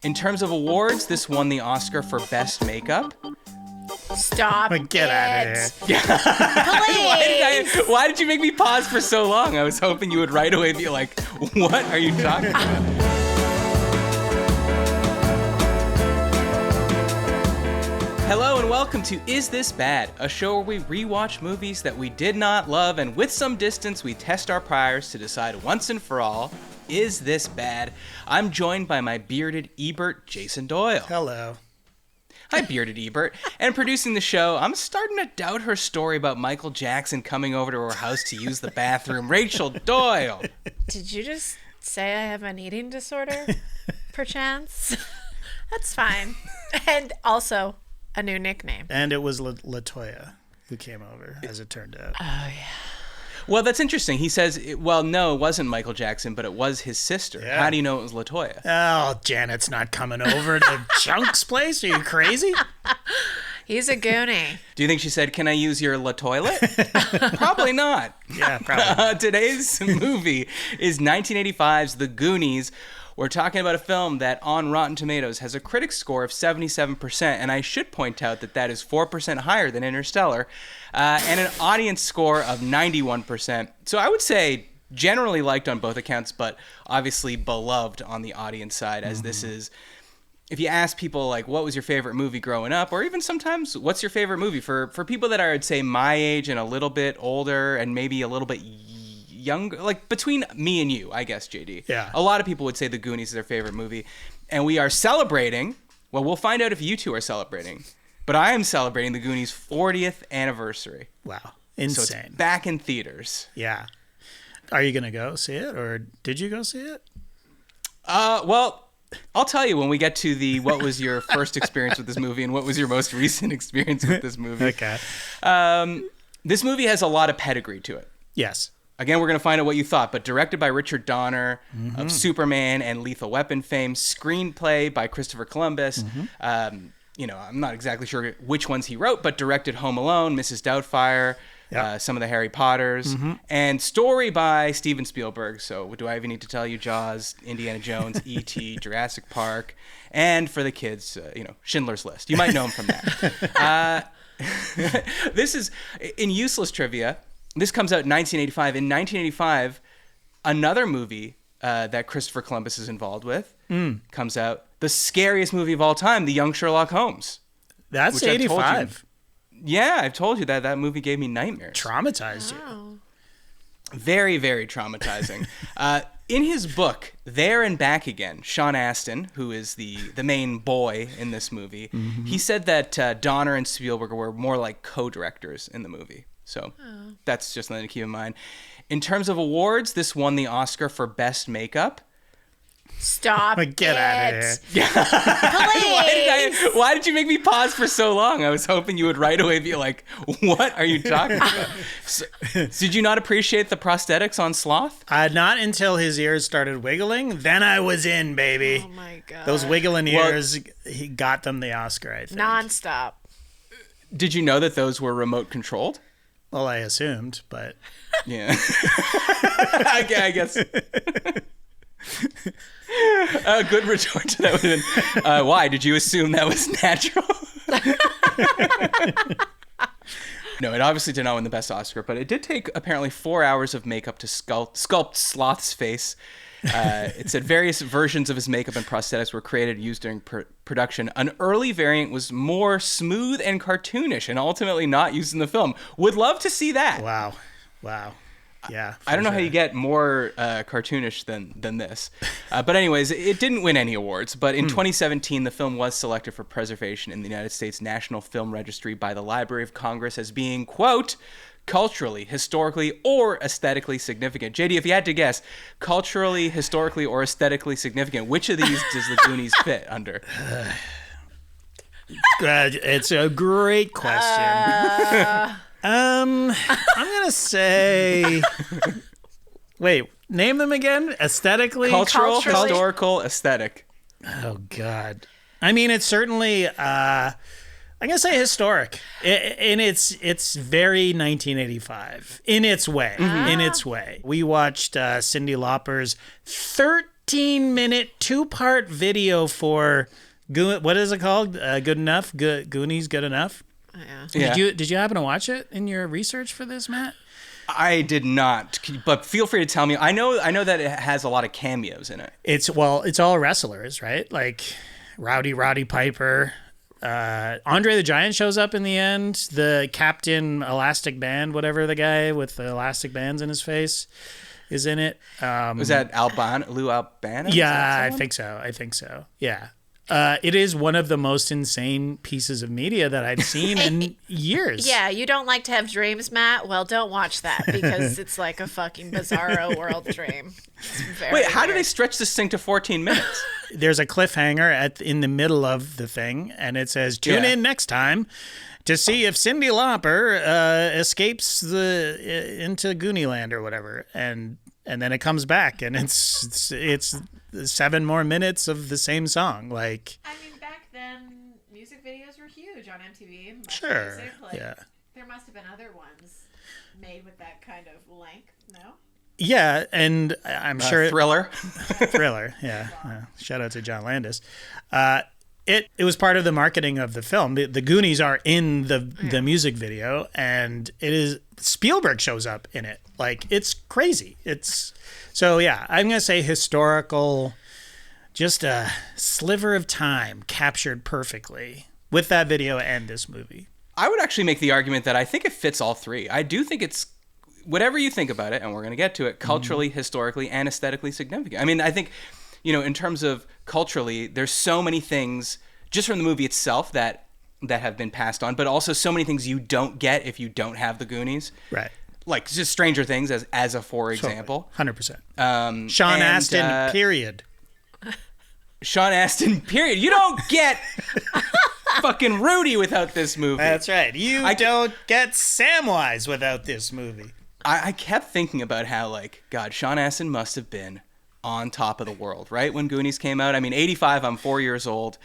In terms of awards, this won the Oscar for Best Makeup. Stop Get out of here. Please. Why did you make me pause for so long? I was hoping you would right away be like, what are you talking about? Hello and welcome to Is This Bad? A show where we rewatch movies that we did not love, and with some distance we test our priors to decide once and for all, is this bad? I'm joined by my bearded Ebert, Jason Doyle. Hello. Hi, bearded Ebert. And producing the show, I'm starting to doubt her story about Michael Jackson coming over to her house to use the bathroom. Rachel Doyle. Did you just say I have an eating disorder, perchance? That's fine. And also a new nickname. And it was LaToya who came over, as it turned out. Oh, yeah. Well, that's interesting. He says, no, it wasn't Michael Jackson, but it was his sister. Yeah. How do you know it was LaToya? Oh, Janet's not coming over to Chunk's place? Are you crazy? He's a Goonie. Do you think she said, can I use your LaToilet? Probably not. Yeah, probably. Today's movie is 1985's The Goonies. We're talking about a film that on Rotten Tomatoes has a critic score of 77%, and I should point out that that is 4% higher than Interstellar, and an audience score of 91%. So I would say generally liked on both accounts, but obviously beloved on the audience side, as this is, if you ask people, like, what was your favorite movie growing up, or even sometimes, what's your favorite movie? For people that are, I'd say, my age and a little bit older and maybe a little bit younger, like between me and you, I guess, JD. Yeah. A lot of people would say The Goonies is their favorite movie. And we are celebrating, well, we'll find out if you two are celebrating, but I am celebrating The Goonies' 40th anniversary. Wow. So Insane. it's back in theaters. Yeah. Are you going to go see it, or did you go see it? Well, I'll tell you when we get to the what was your first experience with this movie and what was your most recent experience with this movie. Okay. This movie has a lot of pedigree to it. Yes. Again, we're going to find out what you thought, but directed by Richard Donner of Superman and Lethal Weapon fame, screenplay by Christopher Columbus. I'm not exactly sure which ones he wrote, but directed Home Alone, Mrs. Doubtfire, some of the Harry Potters, and story by Steven Spielberg. So do I even need to tell you? Jaws, Indiana Jones, E.T., Jurassic Park, and for the kids, Schindler's List. You might know him from that. This is, in useless trivia, this comes out in 1985. In 1985, another movie that Christopher Columbus is involved with comes out. The scariest movie of all time, The Young Sherlock Holmes. That's 85. I've told you that movie gave me nightmares. Traumatized you. Very, very traumatizing. In his book, There and Back Again, Sean Astin, who is the main boy in this movie, he said that Donner and Spielberg were more like co-directors in the movie. So that's just something to keep in mind. In terms of awards, this won the Oscar for Best Makeup. Stop Get out of here. Please. Why did you make me pause for so long? I was hoping you would right away be like, what are you talking about? Did you not appreciate the prosthetics on Sloth? Not until his ears started wiggling. Then I was in, baby. Oh, my God. Those wiggling ears, he got them the Oscar, I think. Nonstop. Did you know that those were remote controlled? Well, I assumed, but... Yeah. I guess. A good retort to that would have been, why? Did you assume that was natural? No, it obviously did not win the Best Oscar, but it did take apparently 4 hours of makeup to sculpt Sloth's face. It said various versions of his makeup and prosthetics were created and used during production. An early variant was more smooth and cartoonish and ultimately not used in the film. Would love to see that. Wow. Yeah. I don't know how you get more cartoonish than this. But anyways, it didn't win any awards. But in 2017, the film was selected for preservation in the United States National Film Registry by the Library of Congress as being, quote, culturally, historically, or aesthetically significant. JD, if you had to guess, culturally, historically, or aesthetically significant, which of these does The Goonies fit under? It's a great question. I'm gonna say. Wait, name them again. Aesthetically, cultural, historical, aesthetic. Oh God. I mean, it's certainly. I'm gonna say historic. And it's very 1985 in its way. In its way, we watched Cyndi Lauper's 13 14-minute, 2-part video for what is it called? Good Enough? Goonies, Good Enough? Yeah. Did you happen to watch it in your research for this, Matt? I did not, but feel free to tell me. I know that it has a lot of cameos in it. It's all wrestlers, right? Like Roddy Piper. Andre the Giant shows up in the end. The Captain Elastic Band, whatever the guy with the elastic bands in his face, is in it. Was that Lou Albano? Yeah, I think so. Yeah. It is one of the most insane pieces of media that I've seen in years. Yeah, you don't like to have dreams, Matt? Well, don't watch that because it's like a fucking bizarro world dream. Wait, how do they stretch this thing to 14 minutes? There's a cliffhanger in the middle of the thing, and it says, tune in next time to see if Cyndi Lauper escapes into Goonieland or whatever. And then it comes back, and it's 7 more minutes of the same song. Like, I mean, back then, music videos were huge on MTV. Sure, yeah. There must have been other ones made with that kind of length, no? Yeah, and I'm sure... Thriller. Thriller, yeah. Shout out to John Landis. It was part of the marketing of the film. The Goonies are in the music video, and it is... Spielberg shows up in it. Like, it's crazy. So yeah, I'm going to say historical, just a sliver of time captured perfectly with that video and this movie. I would actually make the argument that I think it fits all three. I do think it's, whatever you think about it, and we're going to get to it, culturally, historically, and aesthetically significant. I mean, I think, in terms of culturally, there's so many things just from the movie itself that have been passed on, but also so many things you don't get if you don't have the Goonies. Right. Like just Stranger Things as a for example. 100%. Sean Astin, period. Sean Astin, period. You don't get fucking Rudy without this movie. That's right. You don't get Samwise without this movie. I kept thinking about how, like, God, Sean Astin must have been on top of the world, right? When Goonies came out. I mean, 85, I'm 4 years old.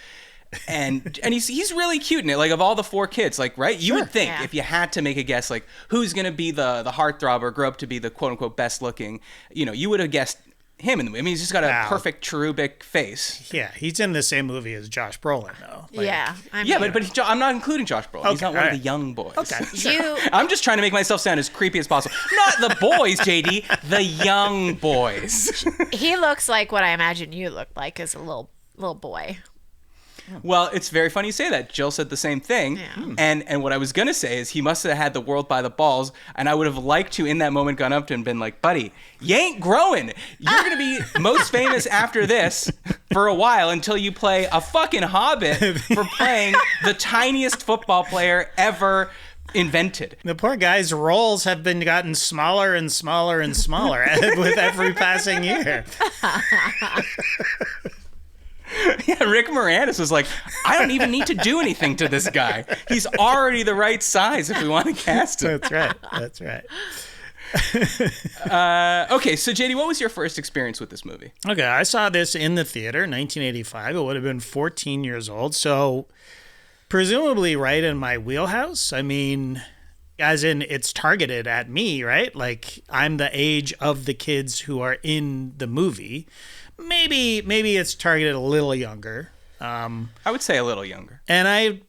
And he's really cute in it. Like, of all the 4 kids, like, right? You would think if you had to make a guess, like, who's going to be the heartthrob or grow up to be the quote unquote best looking, you would have guessed him in the movie. I mean, he's just got a perfect cherubic face. Yeah, he's in the same movie as Josh Brolin, though. Like, yeah. But I'm not including Josh Brolin. He's not one of the young boys. Okay. I'm just trying to make myself sound as creepy as possible. Not the boys, JD. The young boys. He looks like what I imagine you look like as a little boy. Well, it's very funny you say that. Jill said the same thing. Yeah. And what I was going to say is he must have had the world by the balls, and I would have liked to, in that moment, gone up to him and been like, buddy, you ain't growing. You're going to be most famous after this for a while until you play a fucking hobbit for playing the tiniest football player ever invented. The poor guy's roles have been gotten smaller and smaller and smaller with every passing year. Yeah, Rick Moranis was like, I don't even need to do anything to this guy. He's already the right size if we want to cast him. That's right. Okay, so JD, what was your first experience with this movie? Okay, I saw this in the theater, 1985. It would have been 14 years old, so presumably right in my wheelhouse. I mean, as in it's targeted at me, right? Like, I'm the age of the kids who are in the movie. Maybe it's targeted a little younger. I would say a little younger. And I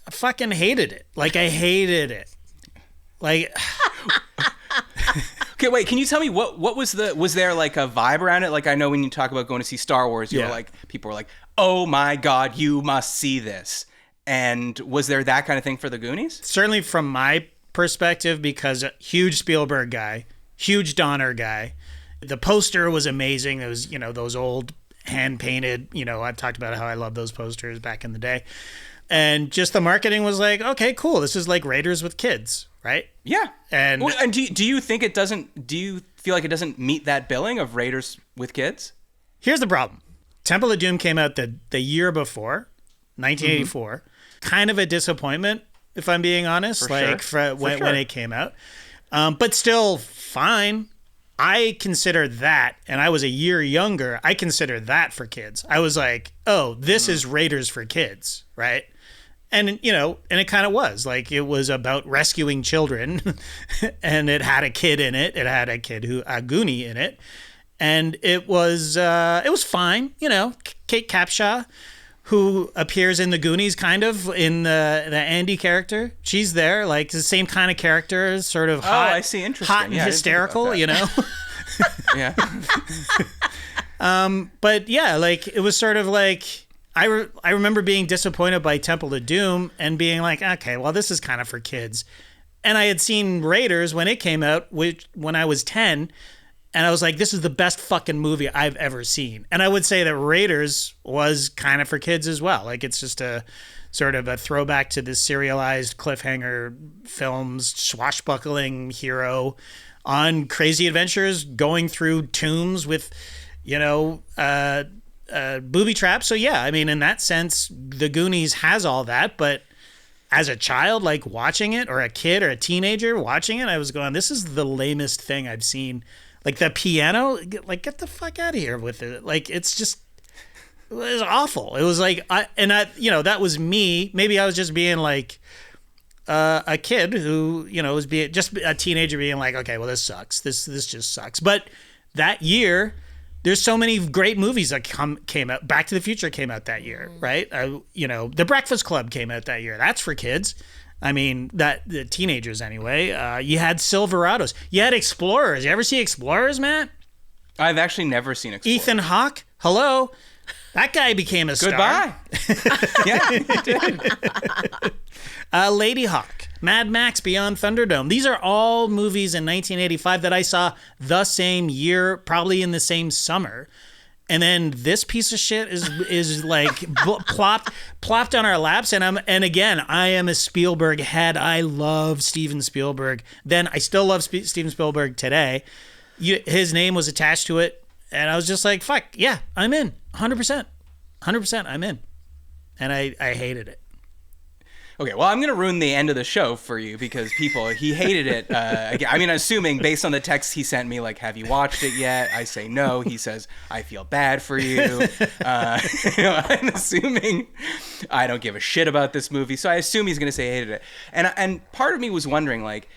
fucking hated it. Like, I hated it. Like, okay, wait, can you tell me what was there like a vibe around it? Like, I know when you talk about going to see Star Wars, people were like, oh my God, you must see this. And was there that kind of thing for the Goonies? Certainly from my perspective, because a huge Spielberg guy, huge Donner guy. The poster was amazing. It was, those old hand-painted, I've talked about how I love those posters back in the day. And just the marketing was like, okay, cool. This is like Raiders with kids, right? Yeah. And do you think it doesn't, do you feel like it doesn't meet that billing of Raiders with kids? Here's the problem. Temple of Doom came out the year before, 1984. Mm-hmm. Kind of a disappointment, if I'm being honest, when it came out. But still fine. I consider that, and I was a year younger, I consider that for kids. I was like, oh, this is Raiders for kids, right? And, and it kind of was. Like, it was about rescuing children, and it had a kid in it. It had a Goonie in it. And it was fine. You know, Kate Capshaw, who appears in the Goonies, kind of in the Andy character. She's there, like the same kind of character, sort of hot, I see. Interesting. hot and hysterical. You know. Yeah. But yeah, like it was sort of like I remember being disappointed by Temple of Doom and being like, okay, well, this is kind of for kids. And I had seen Raiders when it came out, when I was 10. And I was like, this is the best fucking movie I've ever seen. And I would say that Raiders was kind of for kids as well. Like, it's just a sort of a throwback to this serialized cliffhanger films, swashbuckling hero on crazy adventures, going through tombs with, you know, booby traps. So, yeah, I mean, in that sense, The Goonies has all that. But as a child, like, watching it, or a kid or a teenager watching it, I was going, this is the lamest thing I've seen. Like the piano, like get the fuck out of here with it. Like it was awful. It was like, you know, that was me. Maybe I was just being like a kid who, you know, was being just a teenager being like, okay, well, this sucks. This just sucks. But that year, there's so many great movies that came out. Back to the Future came out that year, right? You know, The Breakfast Club came out that year. That's for kids. I mean, the teenagers anyway. You had Silverados. You had Explorers. You ever see Explorers, Matt? I've actually never seen Explorers. Ethan Hawke. Hello. That guy became a star. Goodbye. Yeah, he did. Lady Hawk. Mad Max Beyond Thunderdome. These are all movies in 1985 that I saw the same year, probably in the same summer. And then this piece of shit is like plopped on our laps. And again, I am a Spielberg head. I love Steven Spielberg. Then I still love Steven Spielberg today. His name was attached to it. And I was just like, fuck, yeah, I'm in. 100%. 100% I'm in. And I hated it. Okay, well, I'm going to ruin the end of the show for you because he hated it. Again, I mean, assuming based on the text he sent me, like, have you watched it yet? I say no. He says, I feel bad for you. You know, I'm assuming I don't give a shit about this movie. So I assume he's going to say he hated it. And part of me was wondering, like,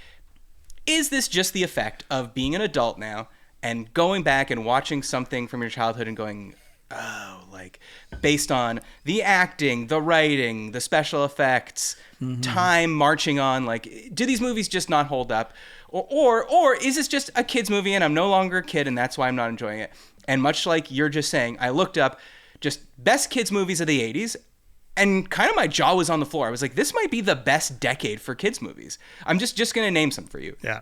is this just the effect of being an adult now and going back and watching something from your childhood and going, oh, like based on the acting, the writing, the special effects, time marching on, like, do these movies just not hold up? Or is this just a kid's movie and I'm no longer a kid and that's why I'm not enjoying it? And much like you're just saying, I looked up just best kids movies of the 80s and kind of my jaw was on the floor. I was like, this might be the best decade for kids movies. I'm just going to name some for you. Yeah.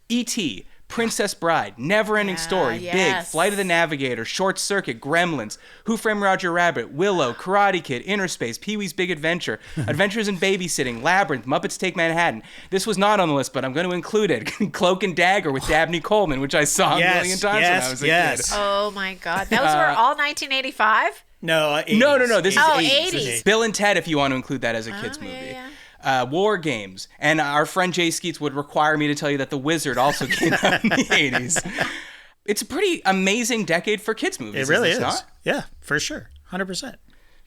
E.T., Princess Bride, Never-Ending Story, yes. Big, Flight of the Navigator, Short Circuit, Gremlins, Who Framed Roger Rabbit, Willow, Karate Kid, Inner Space, Pee-wee's Big Adventure, Adventures in Babysitting, Labyrinth, Muppets Take Manhattan. This was not on the list, but I'm going to include it. Cloak and Dagger with Dabney Coleman, which I saw a million times when I was a kid. Oh my God. Those were all 1985? No, 80s. No. This is 80s. 80s. Bill and Ted, if you want to include that as a kid's movie. Yeah. War Games. And our friend Jay Skeets would require me to tell you that The Wizard also came out in the 80s. It's a pretty amazing decade for kids movies. It really is. Not? Yeah, for sure. 100%.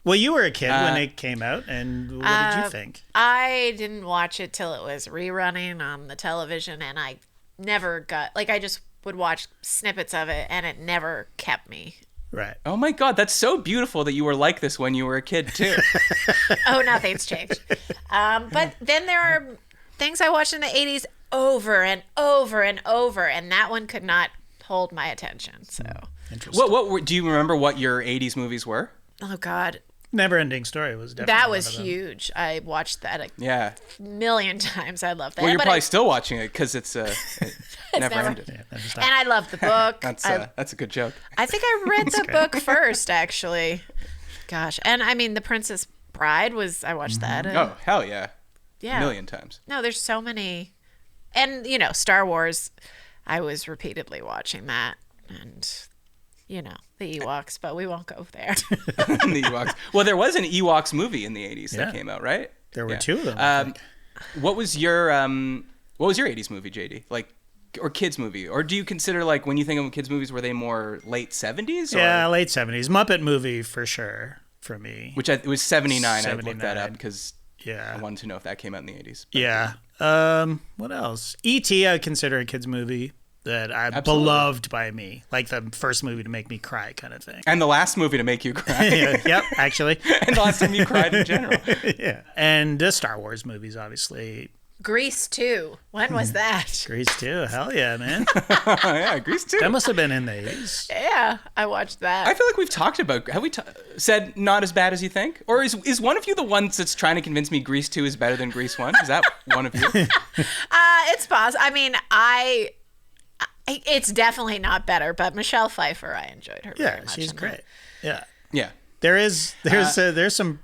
Well, you were a kid when it came out, and what did you think? I didn't watch it till it was rerunning on the television, and I never got, like, I just would watch snippets of it, and it never kept me. Right. Oh my God, that's so beautiful that you were like this when you were a kid too. Oh, nothing's changed. But then there are things I watched in the 80s over and over and over, and that one could not hold my attention. So, Interesting. What do you remember what your 80s movies were? oh God, Never-ending Story was definitely that one was of them. huge. I watched that Yeah. a million times. I love that. Well, you're But probably still watching it because it never never- ended. Yeah, that was and I love the book. That's a good joke. I think I read the book first, actually. Gosh, and I mean, The Princess Bride I watched that. Oh, hell yeah. Yeah. A million times. No, there's so many. And, you know, Star Wars, I was repeatedly watching that. And, you know, the Ewoks, but we won't go there. The Ewoks. Well, there was an Ewoks movie in the 80s that Yeah. came out, right? There were two of them. I think. What was your 80s movie, JD? Like, or kids movie? Or do you consider, like, when you think of kids movies, were they more late 70s? Or, Yeah, late 70s. Muppet movie for sure for me. Which it was 79. I looked that 79. up because Yeah. I wanted to know if that came out in the 80s. Yeah. What else? E.T. I would consider a kid's movie. that I'm Absolutely. beloved by me, like the first movie to make me cry kind of thing. And the last movie to make you cry. Yep, actually. And the last time you cried in general. Yeah. And the Star Wars movies, obviously. Grease 2. When was that? Grease 2. Hell yeah, man. Yeah, Grease too. That must have been in the 80s. Yeah, I watched that. I feel like we've talked about. Have we said not as bad as you think, or is one of you the ones that's trying to convince me Grease 2 is better than Grease 1? Is that one of you? It's possible. I mean, it's definitely not better, but Michelle Pfeiffer, I enjoyed her very Yeah, much. she's in great. Yeah. Yeah. There's some.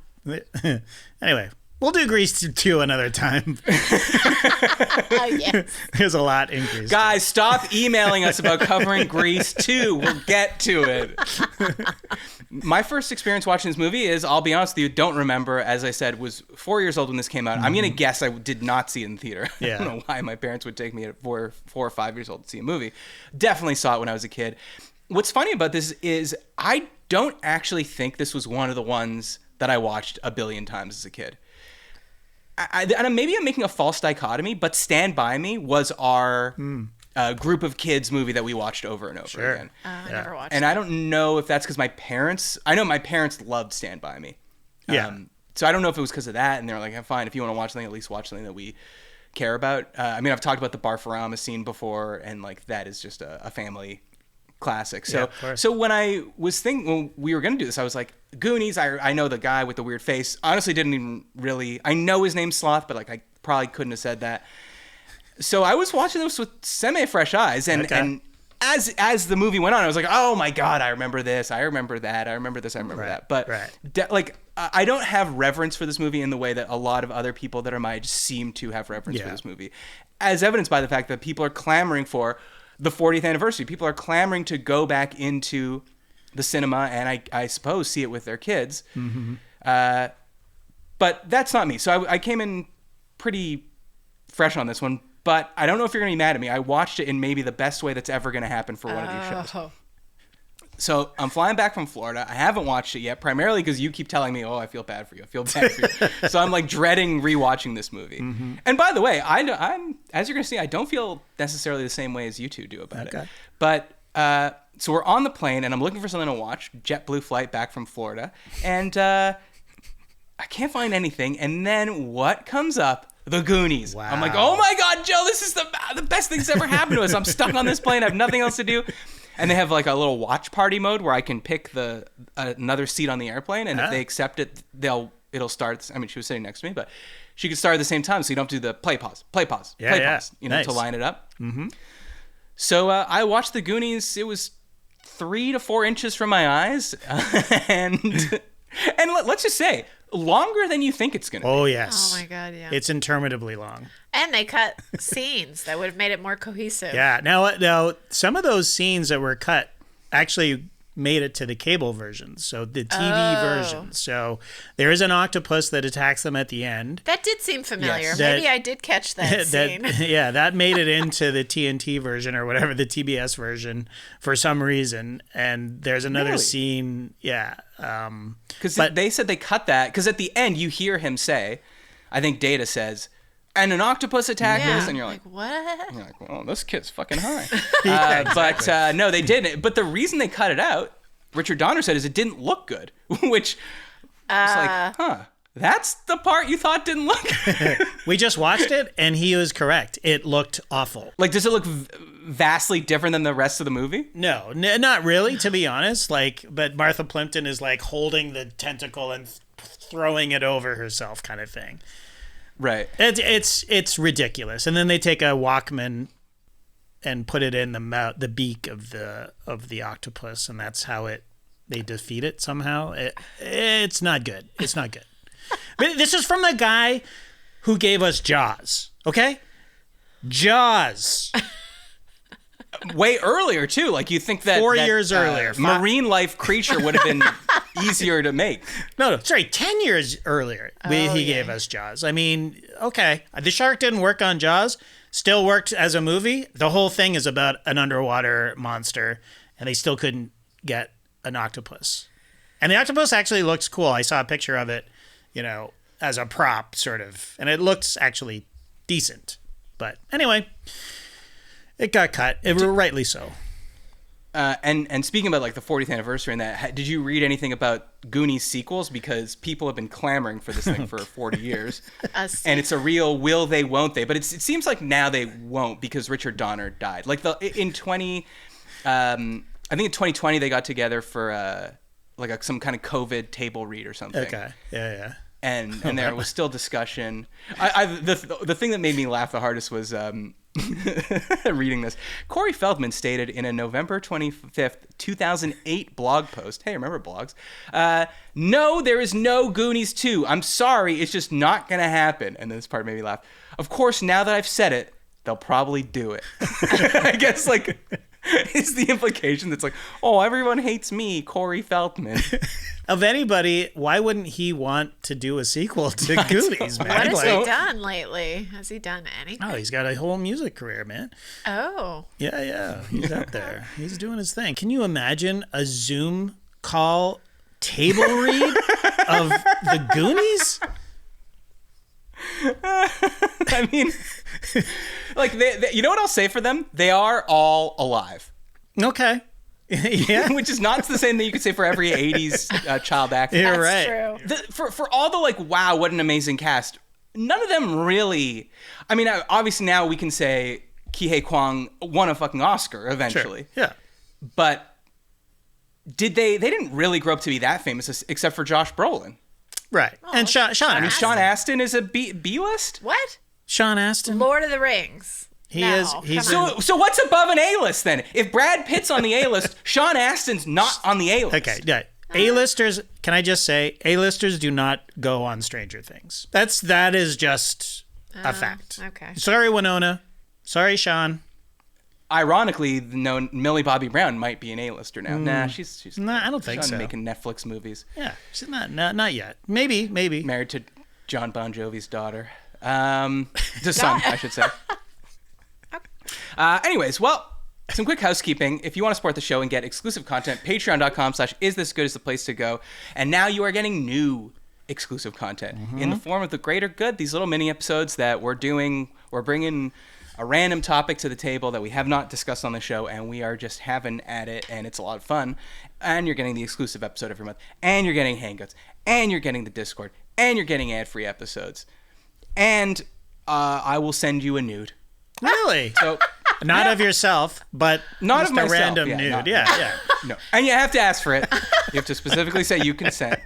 Anyway, we'll do Grease 2 another time. Yes. There's a lot in Grease. Guys, stop emailing us about covering Grease 2. We'll get to it. My first experience watching this movie is, I'll be honest with you, don't remember, as I said, was 4 years old when this came out. I'm going to guess I did not see it in theater. Yeah. I don't know why my parents would take me at 4 or 5 years old to see a movie. Definitely saw it when I was a kid. What's funny about this is I don't actually think this was one of the ones that I watched a billion times as a kid. And maybe I'm making a false dichotomy, but Stand By Me was our group of kids movie that we watched over and over again. I never watched And it. I don't know if that's because I know my parents loved Stand By Me. Yeah. So I don't know if it was because of that, and they're like, fine, if you want to watch something, at least watch something that we care about. I mean, I've talked about the Barfarama scene before, and like that is just a family classic. So, Yeah, of course. so when I was when we were going to do this, I was like, Goonies, I know the guy with the weird face. Honestly, didn't even really, I know his name's Sloth, but like I probably couldn't have said that. So I was watching this with semi-fresh eyes, and as the movie went on, I was like, oh my God, I remember this, I remember that, I remember this, I remember that. But I don't have reverence for this movie in the way that a lot of other people that are my age seem to have reverence for this movie. As evidenced by the fact that people are clamoring for the 40th anniversary. People are clamoring to go back into the cinema and I suppose see it with their kids. Mm-hmm. But that's not me. So I came in pretty fresh on this one, but I don't know if you're going to be mad at me. I watched it in maybe the best way that's ever going to happen for one of these shows. So I'm flying back from Florida. I haven't watched it yet, primarily because you keep telling me, oh, I feel bad for you. I feel bad for you. So I'm like dreading rewatching this movie. Mm-hmm. And by the way, I'm as you're going to see, I don't feel necessarily the same way as you two do about it. But so we're on the plane and I'm looking for something to watch. JetBlue flight back from Florida. And I can't find anything. And then what comes up? The Goonies. Wow. I'm like, oh my God, Joe, this is the best thing that's ever happened to us. I'm stuck on this plane. I have nothing else to do. And they have like a little watch party mode where I can pick another seat on the airplane, and if they accept it, it'll start. I mean, she was sitting next to me, but she could start at the same time, so you don't do the play pause, pause, nice. to line it up. Mm-hmm. So I watched the Goonies. It was 3 to 4 inches from my eyes, and let's just say longer than you think it's gonna. Oh yes. Oh my God, yeah. It's interminably long. And they cut scenes that would have made it more cohesive. Yeah. Now, some of those scenes that were cut actually made it to the cable version, so the TV version. So there is an octopus that attacks them at the end. That did seem familiar. Yes. Maybe I did catch that scene. Yeah, that made it into the TNT version or whatever, the TBS version for some reason. And there's another scene. Yeah. Because they said they cut that because at the end you hear him say, I think Data says, and an octopus attacked us, and you're like, what? You're like, well, this kid's fucking high. But no, they didn't. But the reason they cut it out, Richard Donner said, is it didn't look good, which was like, that's the part you thought didn't look good. We just watched it, and he was correct. It looked awful. Like, does it look vastly different than the rest of the movie? No, not really, to be honest. But Martha Plimpton is like holding the tentacle and throwing it over herself, kind of thing. Right. It's ridiculous. And then they take a Walkman and put it in the beak of the octopus, and that's how they defeat it somehow. It's not good. It's not good. But this is from the guy who gave us Jaws. Okay? Jaws. Way earlier too. Like you think that 4 years earlier, marine life creature would have been easier to make. No, sorry, 10 years earlier he gave us Jaws. I mean, okay, the shark didn't work on Jaws, still worked as a movie. The whole thing is about an underwater monster, and they still couldn't get an octopus. And the octopus actually looks cool. I saw a picture of it, as a prop, sort of, and it looks actually decent. But anyway, It got cut. Rightly so. And speaking about like the 40th anniversary and that, did you read anything about Goonies sequels? Because people have been clamoring for this thing for 40 years. And it's a real will they, won't they? But it seems like now they won't because Richard Donner died. Like I think in 2020 they got together for some kind of COVID table read or something. Okay. Yeah. And there was still discussion. The thing that made me laugh the hardest was reading this. Corey Feldman stated in a November 25th, 2008 blog post, hey, remember blogs? No, there is no Goonies 2. I'm sorry, it's just not going to happen. And this part made me laugh. Of course, now that I've said it, they'll probably do it. I guess, like, is the implication that's like, oh, everyone hates me, Corey Feldman. Of anybody, why wouldn't he want to do a sequel to Goonies, man? What has he done lately? Has he done anything? Oh, he's got a whole music career, man. Oh. Yeah. He's out there. He's doing his thing. Can you imagine a Zoom call table read of the Goonies? I mean, like, you know what I'll say for them? They are all alive. Okay. Yeah. Which is not the same thing you could say for every 80s child actor. You're That's right. true. For all the, like, wow, what an amazing cast, none of them really... I mean, obviously now we can say Ke Kwang won a fucking Oscar eventually. Sure. Yeah. But they didn't really grow up to be that famous except for Josh Brolin. Right. Oh, and Sean Astin. Sean Astin is a B-list? What? Sean Astin. Lord of the Rings. He's So what's above an A-list then? If Brad Pitt's on the A-list, Sean Astin's not on the A-list. Okay, yeah. A-listers, can I just say, A-listers do not go on Stranger Things. That is just a fact. Okay. Sorry, Winona. Sorry, Sean. Ironically, Millie Bobby Brown might be an A-lister now. Nah, she's Nah, I don't think so. making Netflix movies. Yeah, she's not yet. Maybe. Married to John Bon Jovi's daughter. The son, I should say. Anyways, well, some quick housekeeping. If you want to support the show and get exclusive content, patreon.com/isthisgood is the place to go. And now you are getting new exclusive content in the form of the greater good. These little mini episodes that we're doing. We're bringing a random topic to the table that we have not discussed on the show, and we are just having at it, and it's a lot of fun. And you're getting the exclusive episode every month, and you're getting Hangouts, and you're getting the Discord, and you're getting ad-free episodes. And I will send you a nude. Really? So not of yourself, but not just of myself. a random nude. Yeah. No. And you have to ask for it. You have to specifically say you consent.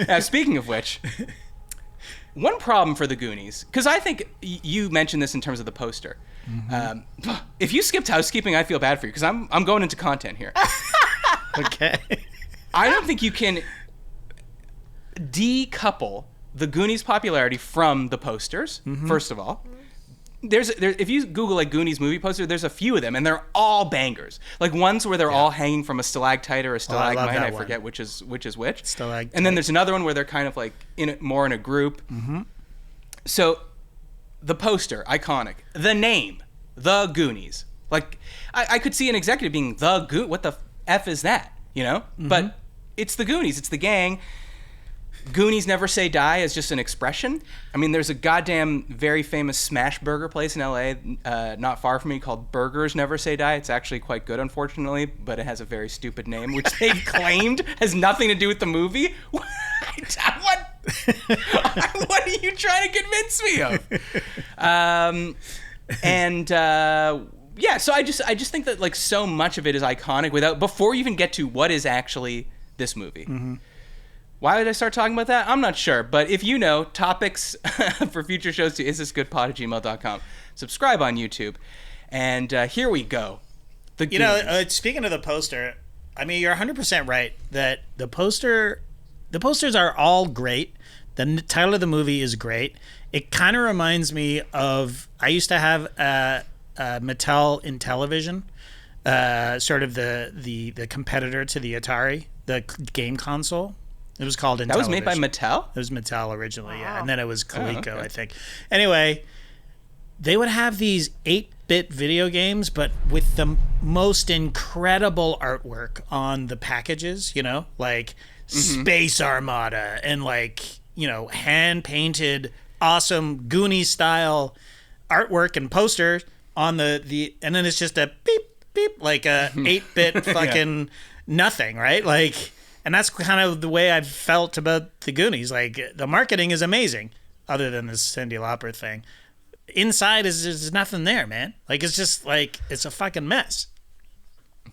Now, speaking of which, one problem for the Goonies, because I think you mentioned this in terms of the poster. If you skipped housekeeping, I feel bad for you because I'm going into content here. Okay. I don't think you can decouple the Goonies' popularity from the posters, first of all. There's if you Google like Goonies movie poster, there's a few of them, and they're all bangers. Like ones where they're all hanging from a stalactite or a stalagmite. I forget which is which. Stalactite. And then there's another one where they're kind of like more in a group. So the poster, iconic. The name, The Goonies. Like I could see an executive being what the F is that? You know? But it's the Goonies. It's the gang. Goonies never say die is just an expression. I mean, there's a goddamn very famous smash burger place in LA not far from me called Burgers Never Say Die. It's actually quite good, unfortunately, but it has a very stupid name, which they claimed has nothing to do with the movie. What are you trying to convince me of? Yeah, so I just think that like so much of it is iconic before you even get to what is actually this movie. Why did I start talking about that? I'm not sure. But if you know, topics for future shows to isthisgoodpod@gmail.com. Subscribe on YouTube. And here we go. Speaking of the poster, I mean, you're 100% right that the posters are all great. The title of the movie is great. It kind of reminds me of, I used to have a Mattel Intellivision, sort of the competitor to the Atari, the game console. It was called Intellivision. That was made by Mattel? It was Mattel originally, yeah. And then it was Coleco, okay. I think. Anyway, they would have these 8-bit video games, but with the most incredible artwork on the packages, like Space Armada and hand-painted, awesome Goonies-style artwork and posters on the and then it's just a beep beep, like a 8-bit fucking nothing, right? Like, and that's kind of the way I've felt about the Goonies. Like, the marketing is amazing, other than this Cyndi Lauper thing. Inside is nothing there, man. Like, it's just like, it's a fucking mess.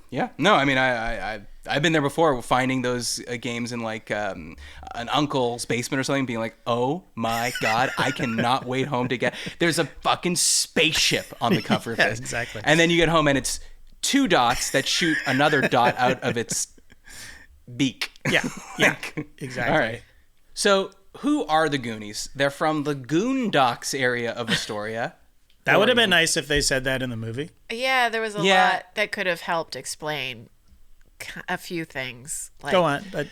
Yeah. No, I mean, I've been there before, finding those games in like an uncle's basement or something, being like, oh my God, I cannot wait home to get. There's a fucking spaceship on the cover of this. Exactly. And then you get home and it's 2 dots that shoot another dot out of its beak. Yeah. Exactly. All right. So who are the Goonies? They're from the Goondocks area of Astoria. That would have been nice if they said that in the movie. Yeah, there was a lot that could have helped explain a few things. Like, go on, but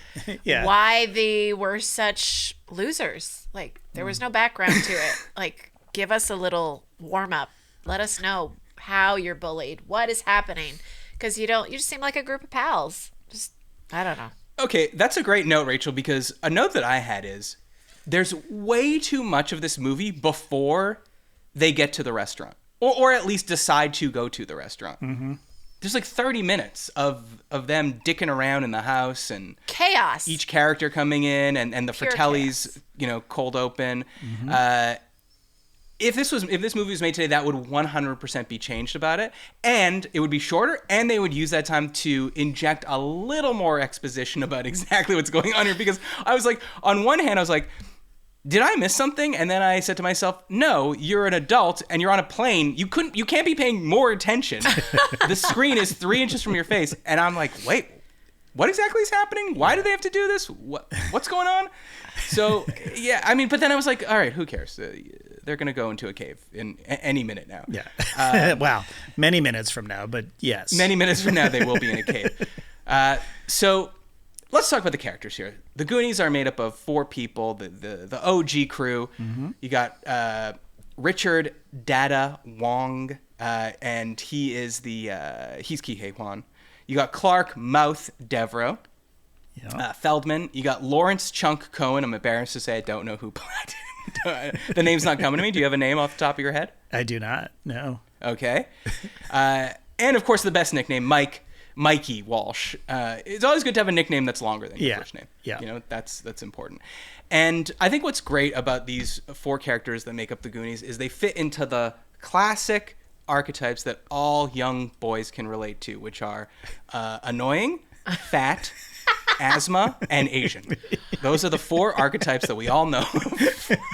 yeah. Why they were such losers. Like, there was no background to it. Like, give us a little warm up. Let us know how you're bullied. What is happening? Because you just seem like a group of pals. Just, I don't know. Okay, that's a great note, Rachel, because a note that I had is there's way too much of this movie before they get to the restaurant, or at least decide to go to the restaurant. Mm-hmm. There's like 30 minutes of them dicking around in the house and chaos. Each character coming in and the Fratellis, cold open. Mm-hmm. If this movie was made today, that would 100% be changed about it, and it would be shorter, and they would use that time to inject a little more exposition about exactly what's going on here. Because I was like, on one hand, I was like, did I miss something? And then I said to myself, no, you're an adult and you're on a plane. You can't be paying more attention. The screen is 3 inches from your face. And I'm like, wait, what exactly is happening? Why do they have to do this? What's going on? So, yeah, I mean, but then I was like, all right, who cares? They're going to go into a cave in any minute now. Yeah. Wow. Many minutes from now, but yes. Many minutes from now, they will be in a cave. So let's talk about the characters here. The Goonies are made up of 4 people, the OG crew. Mm-hmm. You got Richard Dada Wong, and he's Kihei Kwan. You got Clark Mouth Devereaux. Yeah. Feldman. You got Lawrence Chunk Cohen. I'm embarrassed to say I don't know who played. The name's not coming to me. Do you have a name off the top of your head? I do not. No. Okay. And of course, the best nickname, Mikey Walsh. It's always good to have a nickname that's longer than your first name. Yeah. That's important. And I think what's great about these 4 characters that make up the Goonies is they fit into the classic archetypes that all young boys can relate to, which are annoying, fat, asthma, and Asian. Those are the 4 archetypes that we all know.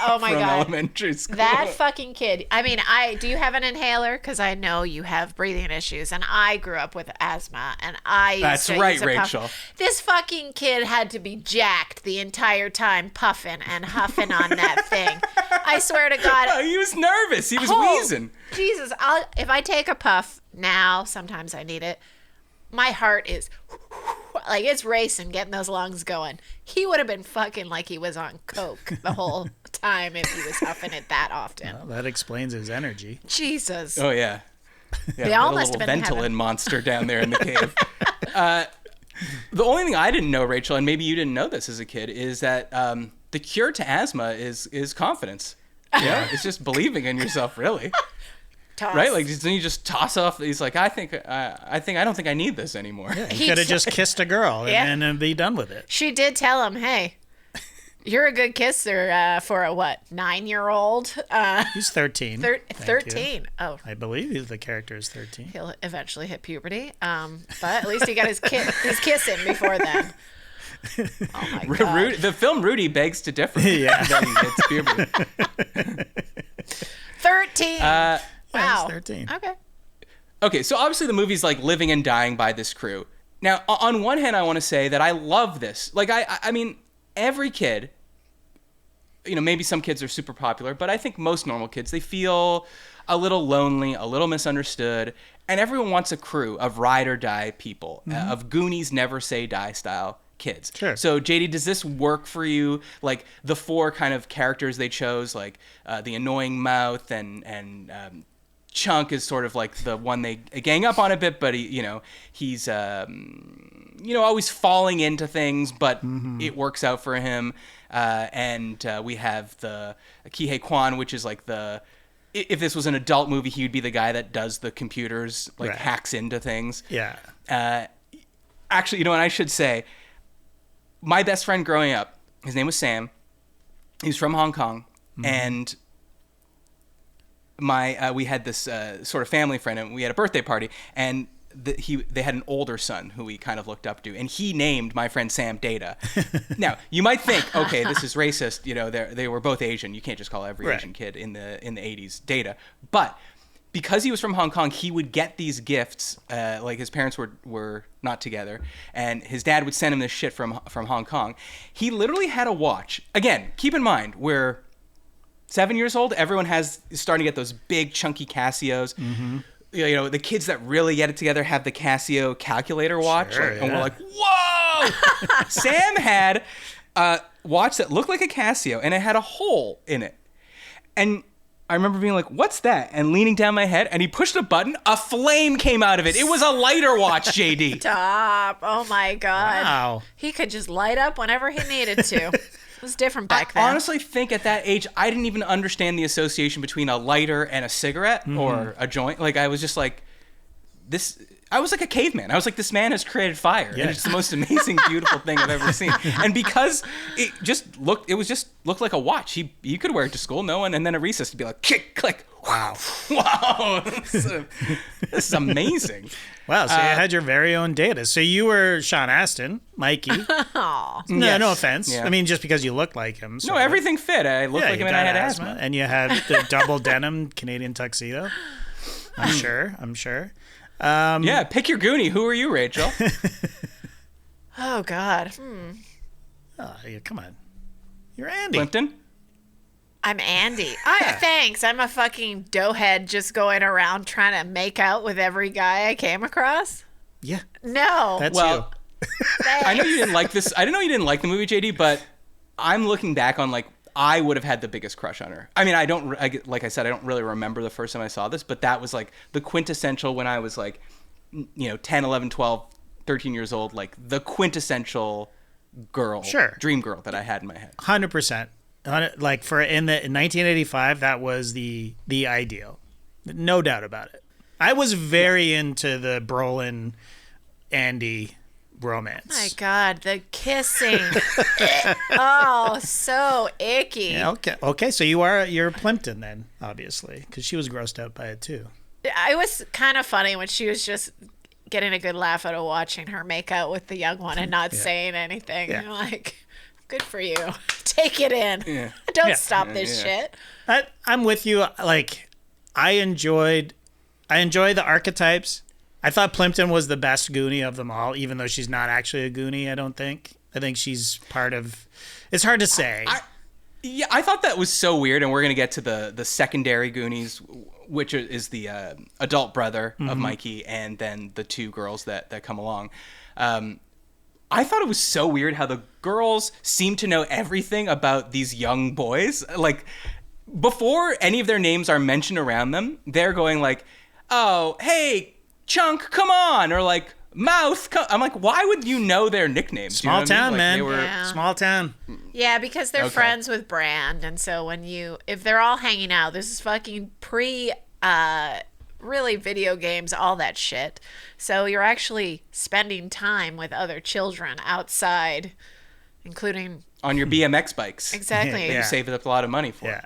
Oh my from God. Elementary school. That fucking kid. I mean, do you have an inhaler? Because I know you have breathing issues, and I grew up with asthma, and I used That's to right, use a Rachel. puff. This fucking kid had to be jacked the entire time, puffing and huffing on that thing. I swear to God. He was nervous. He was wheezing. Jesus, if I take a puff now, sometimes I need it. My heart is like it's racing, getting those lungs going. He would have been fucking like he was on coke the whole time if he was huffing it that often. Well, that explains his energy. Jesus. Oh yeah. They all must little have been in Ventolin heaven. monster down there in the cave. The only thing I didn't know, Rachel, and maybe you didn't know this as a kid, is that the cure to asthma is confidence. Yeah, it's just believing in yourself, really. Toss. Right? Like, then you just toss off. He's like, I don't think I need this anymore. Yeah, he could have just kissed a girl and then be done with it. She did tell him, hey, you're a good kisser for a 9-year-old? He's 13. 13. Oh. I believe the character is 13. He'll eventually hit puberty. But at least he got his kissing before then. Oh my God. The film Rudy begs to differ. Yeah. That he hits puberty. 13. Wow. He's 13. Okay, so obviously the movie's like living and dying by this crew. Now, on one hand, I want to say that I love this. Like, I mean, every kid, maybe some kids are super popular, but I think most normal kids, they feel a little lonely, a little misunderstood, and everyone wants a crew of ride or die people, of Goonies never say die style kids. Sure. So, JD, does this work for you? Like, the 4 kind of characters they chose, like the annoying mouth and Chunk is sort of like the one they gang up on a bit, but he's always falling into things, but it works out for him. And we have the Kihei Kwan, which is like the if this was an adult movie, he would be the guy that does the computers, like Right. hacks into things. Yeah. Actually, you know what I should say? My best friend growing up, his name was Sam. He was from Hong Kong, and we had this sort of family friend, and we had a birthday party, and they had an older son who we kind of looked up to, and he named my friend Sam Data. Now, you might think, okay, this is racist. You know, they were both Asian. You can't just call every Right. Asian kid in the 80s Data. But because he was from Hong Kong, he would get these gifts. Like his parents were not together, and his dad would send him this shit from Hong Kong. He literally had a watch. Again, keep in mind, we're 7 years old. Everyone is starting to get those big chunky Casios. You know, the kids that really get it together have the Casio calculator watch, Sure, and we're yeah. like, whoa! Sam had a watch that looked like a Casio, and it had a hole in it. And I remember being like, what's that? And leaning down my head, and he pushed a button. A flame came out of it. It was a lighter watch, JD. Stop. Oh my God. Wow. He could just light up whenever he needed to. It was different back I then. honestly think at that age, I didn't even understand the association between a lighter and a cigarette or a joint. Like, I was just like, I was like a caveman. I was like, this man has created fire. Yeah. And it's the most amazing, beautiful thing I've ever seen. And because it looked like a watch. You could wear it to school, no one, and then at recess to be like, kick, click. Wow. Wow. This is amazing. Wow, so you had your very own Data. So you were Sean Astin, Mikey. Aw. No, Yes. no offense. Yeah. I mean, just because you look like him. No, sort of. everything fit. I looked like you him and I got had asthma. And you had the double denim Canadian tuxedo. I'm sure. Yeah, pick your Goonie. Who are you, Rachel? Oh God. Oh, yeah, come on. You're Andy. Plimpton? I'm Andy. Thanks. I'm a fucking doughhead just going around trying to make out with every guy I came across. Yeah, No. that's Well, Thanks. I know you didn't like this. I didn't know you didn't like the movie, JD, but I'm looking back on, like, I would have had the biggest crush on her. I mean, like I said, I don't really remember the first time I saw this, but that was like the quintessential when I was like, 10, 11, 12, 13 years old, like the quintessential girl, Sure. dream girl that I had in my head. you. 100%. Like in 1985, that was the ideal. No doubt about it. I was very into the Brolin Andy romance. My God, the kissing. Oh, so icky. Yeah, okay. So you're Plimpton then, obviously, because she was grossed out by it too. It was kind of funny when she was just getting a good laugh out of watching her make out with the young one and not saying anything. Yeah. You're like, good for you. Take it in. Yeah. Don't Yeah. stop this shit. I'm with you. Like, I enjoy the archetypes. I thought Plimpton was the best Goonie of them all, even though she's not actually a Goonie. I don't think. I think she's part of. It's hard to say. Yeah, I thought that was so weird, and we're gonna get to the secondary Goonies, which is the adult brother of Mikey, and then the two girls that come along. I thought it was so weird how the girls seem to know everything about these young boys. Like, before any of their names are mentioned around them, they're going like, "Oh, hey, Chunk, come on," or like, "Mouth, come." I'm like, why would you know their nicknames? You know Small what I mean? town, Like, man. they were- Yeah. Small town. Yeah, because they're Okay. friends with Brand, and so if they're all hanging out, this is fucking really video games, all that shit. So you're actually spending time with other children outside, including on your BMX bikes. exactly. That you saved up a lot of money for.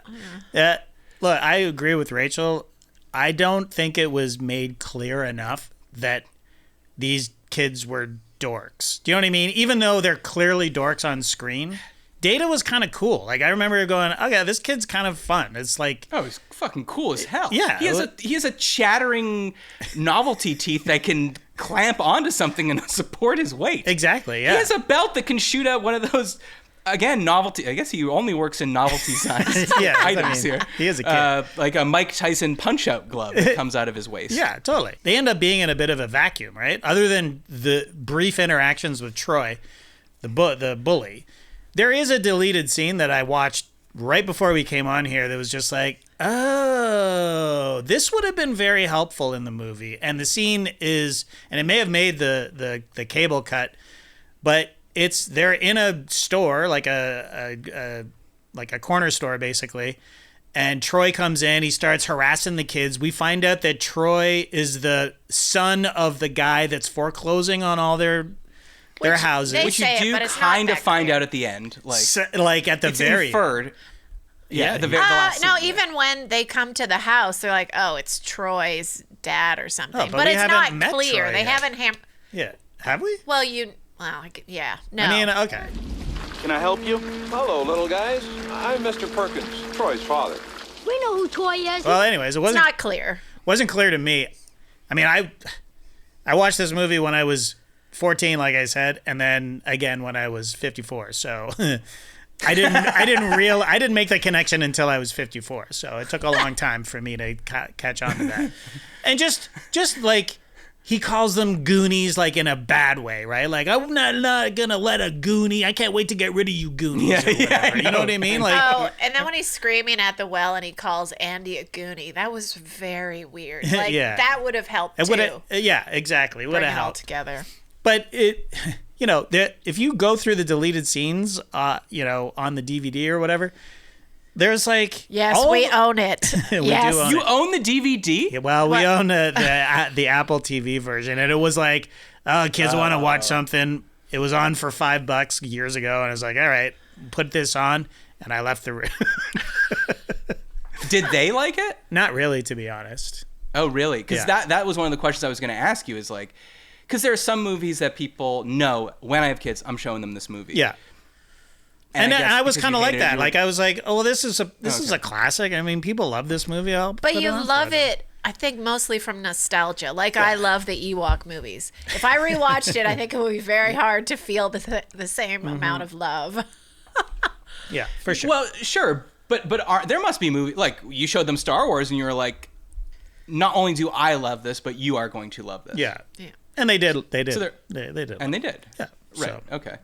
Yeah. Look, I agree with Rachel. I don't think it was made clear enough that these kids were dorks. Do you know what I mean? Even though they're clearly dorks on screen, Data was kind of cool. Like, I remember going, "Oh yeah, this kid's kind of fun." It's like, Oh, he's fucking cool as hell. Yeah. He has a chattering novelty teeth that can clamp onto something and support his weight. exactly, yeah. He has a belt that can shoot out one of those, again, novelty. I guess he only works in novelty size Yeah, I items mean, here. he is a kid. Like a Mike Tyson punch-out glove that comes out of his waist. Yeah, totally. They end up being in a bit of a vacuum, right? Other than the brief interactions with Troy, the bully. There is a deleted scene that I watched right before we came on here that was just like, oh, this would have been very helpful in the movie. And the scene is, and it may have made the cable cut, but they're in a store, like a corner store basically, And Troy comes in. He starts harassing the kids. We find out that Troy is the son of the guy that's foreclosing on all their houses. Which you do kind of find out at the end. Like at the very inferred. end. Yeah, the last no, scene, even when they come to the house, they're like, "Oh, it's Troy's dad or something." Oh, but we it's haven't met not clear. Troy They yet. haven't Yeah. Have we? Well, yeah. No. I mean, okay. Can I help you? Hello, little guys. I'm Mr. Perkins, Troy's father. We know who Troy is. Well, anyways, it it's wasn't not clear. wasn't clear to me. I mean, I watched this movie when I was 14, like I said, and then again when I was 54. So I didn't make the connection until I was 54. So it took a long time for me to catch on to that. And just like he calls them Goonies, like in a bad way, right? Like, I'm not gonna let a Goonie. I can't wait to get rid of you Goonies. Yeah, You know what I mean? Like, And then when he's screaming at the well and he calls Andy a Goonie, that was very weird. Like that would have helped too. Yeah, exactly. Would Bring have it all helped. together. But if you go through the deleted scenes, on the DVD or whatever, there's like Yes, we own it. We yes. do own You it. own the DVD? Yeah, well, we own the Apple TV version, and it was like, oh, kids want to watch something. It was on for $5 years ago, and I was like, all right, put this on, and I left the room. Did they like it? Not really, to be honest. Oh, really? Because Yeah. that was one of the questions I was going to ask you is like, because there are some movies that people know when I have kids, I'm showing them this movie. Yeah. And guess I was because kind of you like hated it, that. you were- Like I was like, oh, this is a classic. I mean, people love this movie. But you love it, I think, mostly from nostalgia. Like, I love the Ewok movies. If I rewatched it, I think it would be very hard to feel the same amount of love. Yeah, for sure. Well, sure, but there must be movies like you showed them Star Wars, and you were like, not only do I love this, but you are going to love this. Yeah. Yeah. And they did. They did. So they did. And they did. Yeah. Right. So. Okay.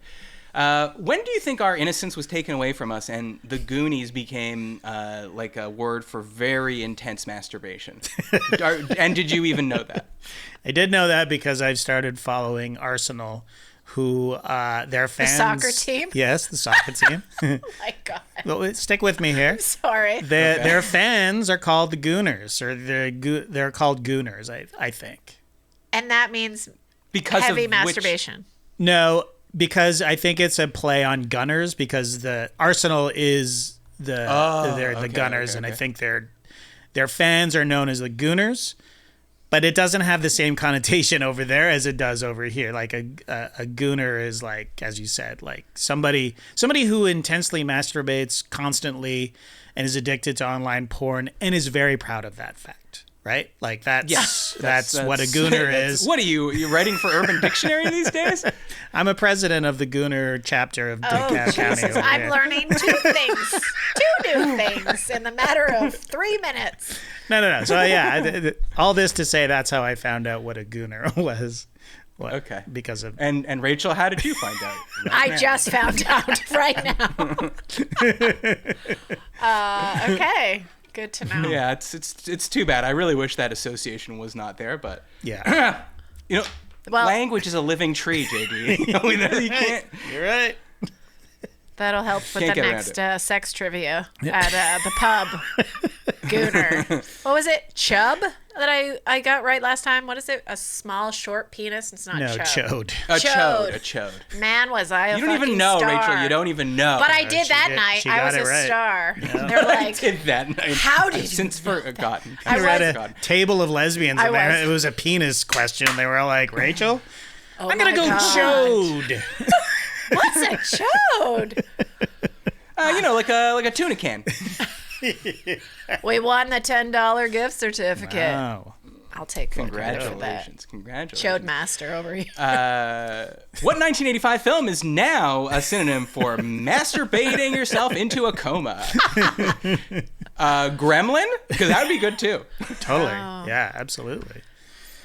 When do you think our innocence was taken away from us and the Goonies became like a word for very intense masturbation? And did you even know that? I did know that because I've started following Arsenal, who their fans. The soccer team? Yes, the soccer team. Oh my God. Well, stick with me here. Sorry. Their fans are called the Gooners, or they're called Gooners, I think. And that means Because heavy of masturbation. No, because I think it's a play on Gunners, because the Arsenal is they're the Gunners, and I think their fans are known as the Gooners, but it doesn't have the same connotation over there as it does over here. Like a Gooner is like, as you said, like somebody who intensely masturbates constantly and is addicted to online porn and is very proud of that fact. Right? Like that's what a Gooner is. What are you writing for Urban Dictionary these days? I'm a president of the Gooner chapter of DeKalb County. Over I'm here. learning two new things in the matter of 3 minutes. No. So yeah, all this to say that's how I found out what a Gooner was. Okay. Because of And Rachel, how did you find out? I just found out right now. Okay. Good to know. Yeah, it's too bad. I really wish that association was not there, but yeah. Well, language is a living tree, JD. You can't. You're right. that'll help with Can't the get around next sex trivia at the pub. Gooner. What was it? Chub that I got right last time? What is it? A small, short penis? It's not No, chub. chode. A chode. Man, was I a You don't even fucking know, star. Rachel. You don't even know. But I did that did- night. she I got was it a right. star. Yeah. They're I like, did that night. How did I've you since know forgotten. I We were at was- a table of lesbians, I and there, was. it was a penis question. They were all like, Rachel, oh I'm going to my go God. chode. What's a chode? Like a tuna can. We won the $10 gift certificate. Wow. I'll take full credit for that. Congratulations. Chode Congratulations. master over here. What 1985 film is now a synonym for masturbating yourself into a coma? Gremlin? Because that would be good too. Totally. Oh. Yeah, absolutely.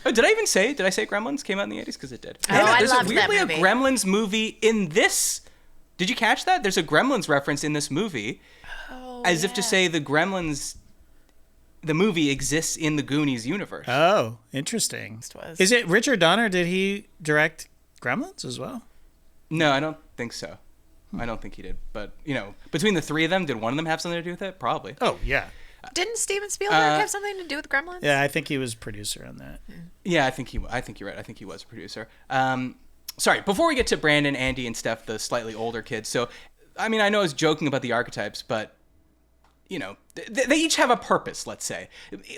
Oh, did I say Gremlins came out in the 80s? Because it did. Oh, I there's loved that weirdly movie. a Gremlins movie in this. Did you catch that? There's a Gremlins reference in this movie. As if to say the Gremlins, the movie exists in the Goonies universe. Oh, interesting. Was. Is it Richard Donner? Did he direct Gremlins as well? No, I don't think so. I don't think he did. But, between the three of them, did one of them have something to do with it? Probably. Oh, yeah. Didn't Steven Spielberg have something to do with Gremlins? Yeah, I think he was producer on that. Yeah, I think you're right. I think he was a producer. Sorry, before we get to Brandon, Andy, and Steph, the slightly older kids. So, I mean, I know I was joking about the archetypes, but, they each have a purpose, let's say.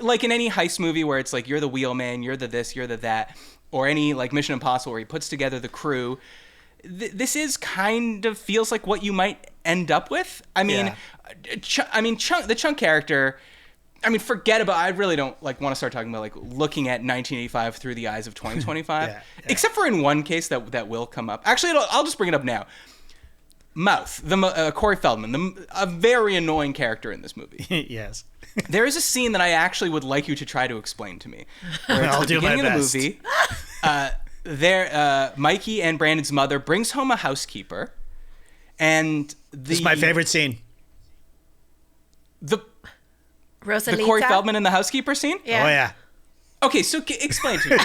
Like in any heist movie where it's like, you're the wheelman, you're the this, you're the that, or any like Mission Impossible where he puts together the crew. This is kind of feels like what you might end up with. I mean, the Chunk character, I mean, forget about, I really don't want to start talking about looking at 1985 through the eyes of 2025, except for in one case that will come up. Actually, I'll just bring it up now. Mouth, Corey Feldman, a very annoying character in this movie. Yes. There is a scene that I actually would like you to try to explain to me. Where it's I'll the do my beginning best. of the movie. Mikey and Brandon's mother brings home a housekeeper, and This is my favorite scene. The Rosalita? Corey Feldman and the housekeeper scene. Yeah. Oh, yeah. Okay, so explain to me.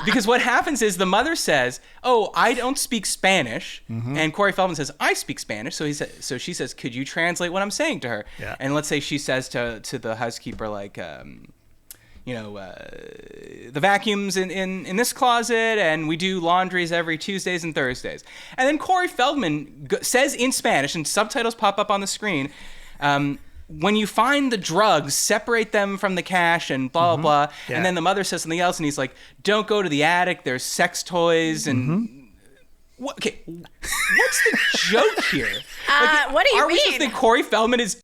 Because what happens is the mother says, "Oh, I don't speak Spanish," and Corey Feldman says, "I speak Spanish." So she says, "Could you translate what I'm saying to her?" Yeah. And let's say she says to the housekeeper the vacuum's in this closet, and we do laundries every Tuesdays and Thursdays. And then Corey Feldman says in Spanish, and subtitles pop up on the screen, when you find the drugs, separate them from the cash and blah, blah, blah. Yeah. And then the mother says something else, and he's like, don't go to the attic, there's sex toys, and... Okay, what's the joke here? What do you Are mean? we just think Corey Feldman is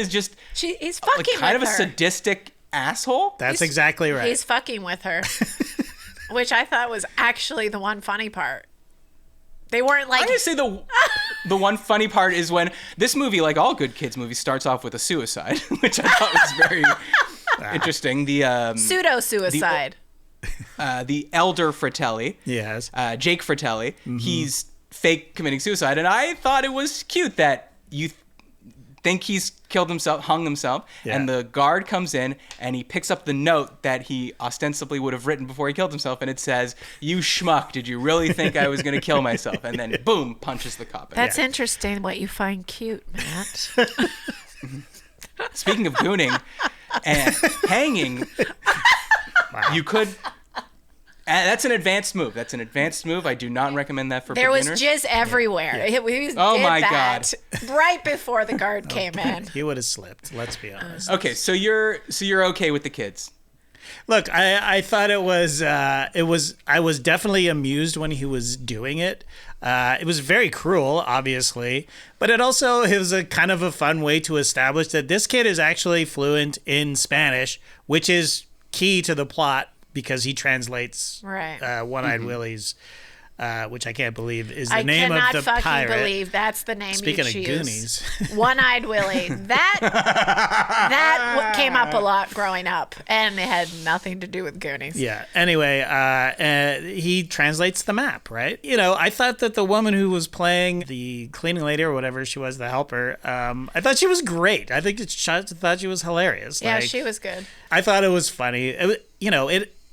just He's fucking kind of with a her. sadistic asshole? That's exactly right. He's fucking with her. Which I thought was actually the one funny part. They weren't like... I'm going to say the one funny part is when this movie, like all good kids movies, starts off with a suicide, which I thought was very interesting. The pseudo-suicide. the elder Fratelli, Yes. Jake Fratelli, he's fake committing suicide, and I thought it was cute that you think he's hung himself, and the guard comes in and he picks up the note that he ostensibly would have written before he killed himself, and it says, "You schmuck, did you really think I was going to kill myself?" And then boom, punches the cop. That's interesting what you find cute, Matt. Speaking of gooning and hanging, you could... that's an advanced move. I do not recommend that for There was beginners. jizz everywhere. Oh my God. Right before the guard came in. He would have slipped, let's be honest. Okay, so you're okay with the kids. Look, I thought it was I was definitely amused when he was doing it. It was very cruel, obviously, but it was a kind of a fun way to establish that this kid is actually fluent in Spanish, which is key to the plot because he translates One-Eyed Willie's, which I can't believe is the name of the pirate. I cannot fucking believe that's the name Speaking you of choose. Goonies. One-Eyed Willie. That came up a lot growing up, and it had nothing to do with Goonies. Yeah. Anyway, he translates the map, right? I thought that the woman who was playing the cleaning lady or whatever she was, the helper, I thought she was great. I thought she was hilarious. Yeah, she was good. I thought it was funny.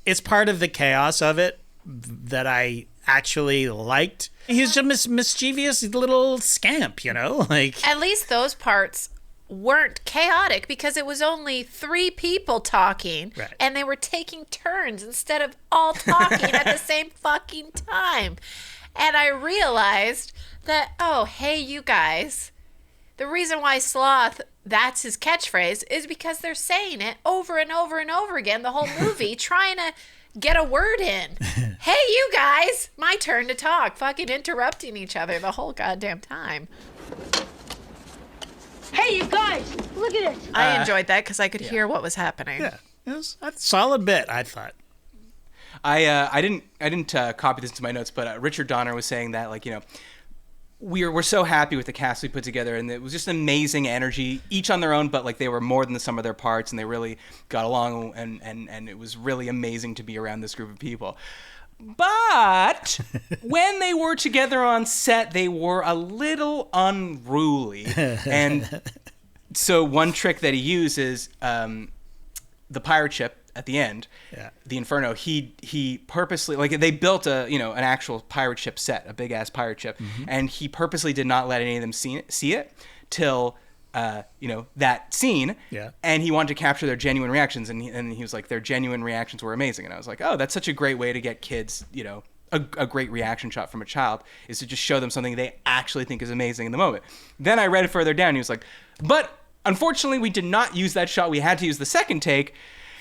It's part of the chaos of it that I actually liked. He's just mischievous little scamp, At least those parts weren't chaotic because it was only 3 people talking, right, and they were taking turns instead of all talking at the same fucking time. And I realized that, oh, hey, you guys, the reason why Sloth, that's his catchphrase, is because they're saying it over and over and over again the whole movie, trying to get a word in. Hey, you guys, my turn to talk. Fucking interrupting each other the whole goddamn time. Hey, you guys, look at it. I enjoyed that because I could hear what was happening. Yeah, it was a solid bit, I thought. I didn't copy this into my notes, but Richard Donner was saying that we're so happy with the cast we put together, and it was just amazing energy, each on their own, but they were more than the sum of their parts, and they really got along, and it was really amazing to be around this group of people. But when they were together on set, they were a little unruly, and so one trick that he used is the pirate ship at the end, Yeah. the Inferno, he purposely, like, they built an actual pirate ship set, a big ass pirate ship, and he purposely did not let any of them see it till that scene. Yeah. And he wanted to capture their genuine reactions, and he was like, their genuine reactions were amazing. And I was like, oh, that's such a great way to get kids, a great reaction shot from a child, is to just show them something they actually think is amazing in the moment. Then I read it further down, and he was like, but unfortunately we did not use that shot. We had to use the second take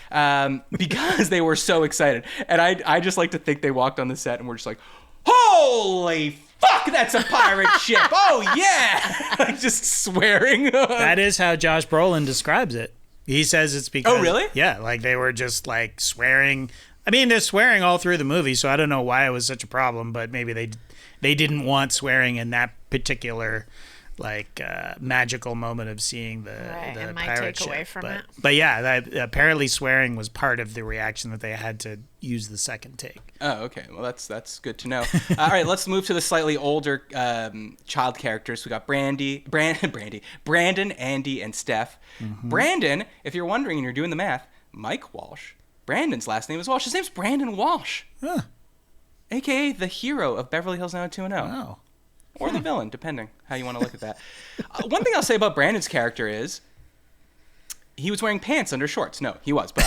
because they were so excited. And I just like to think they walked on the set and were just like, holy fuck, that's a pirate ship. Oh yeah. Like, just swearing. That is how Josh Brolin describes it. He says it's because... Oh, really? Yeah, like they were just like swearing. I mean, they're swearing all through the movie, so I don't know why it was such a problem, but maybe they didn't want swearing in that particular magical moment of seeing the it might pirate take away ship. from it. But yeah, apparently swearing was part of the reaction that they had to use the second take. Oh, okay. Well, that's good to know. All right, let's move to the slightly older child characters. We got Brandon, Andy, and Steph. Brandon, if you're wondering and you're doing the math, Mike Walsh. Brandon's last name is Walsh. His name's Brandon Walsh. Huh. AKA the hero of Beverly Hills 90210. Wow. Or the villain, depending how you want to look at that. One thing I'll say about Brandon's character is he was wearing pants under shorts. No, he was, but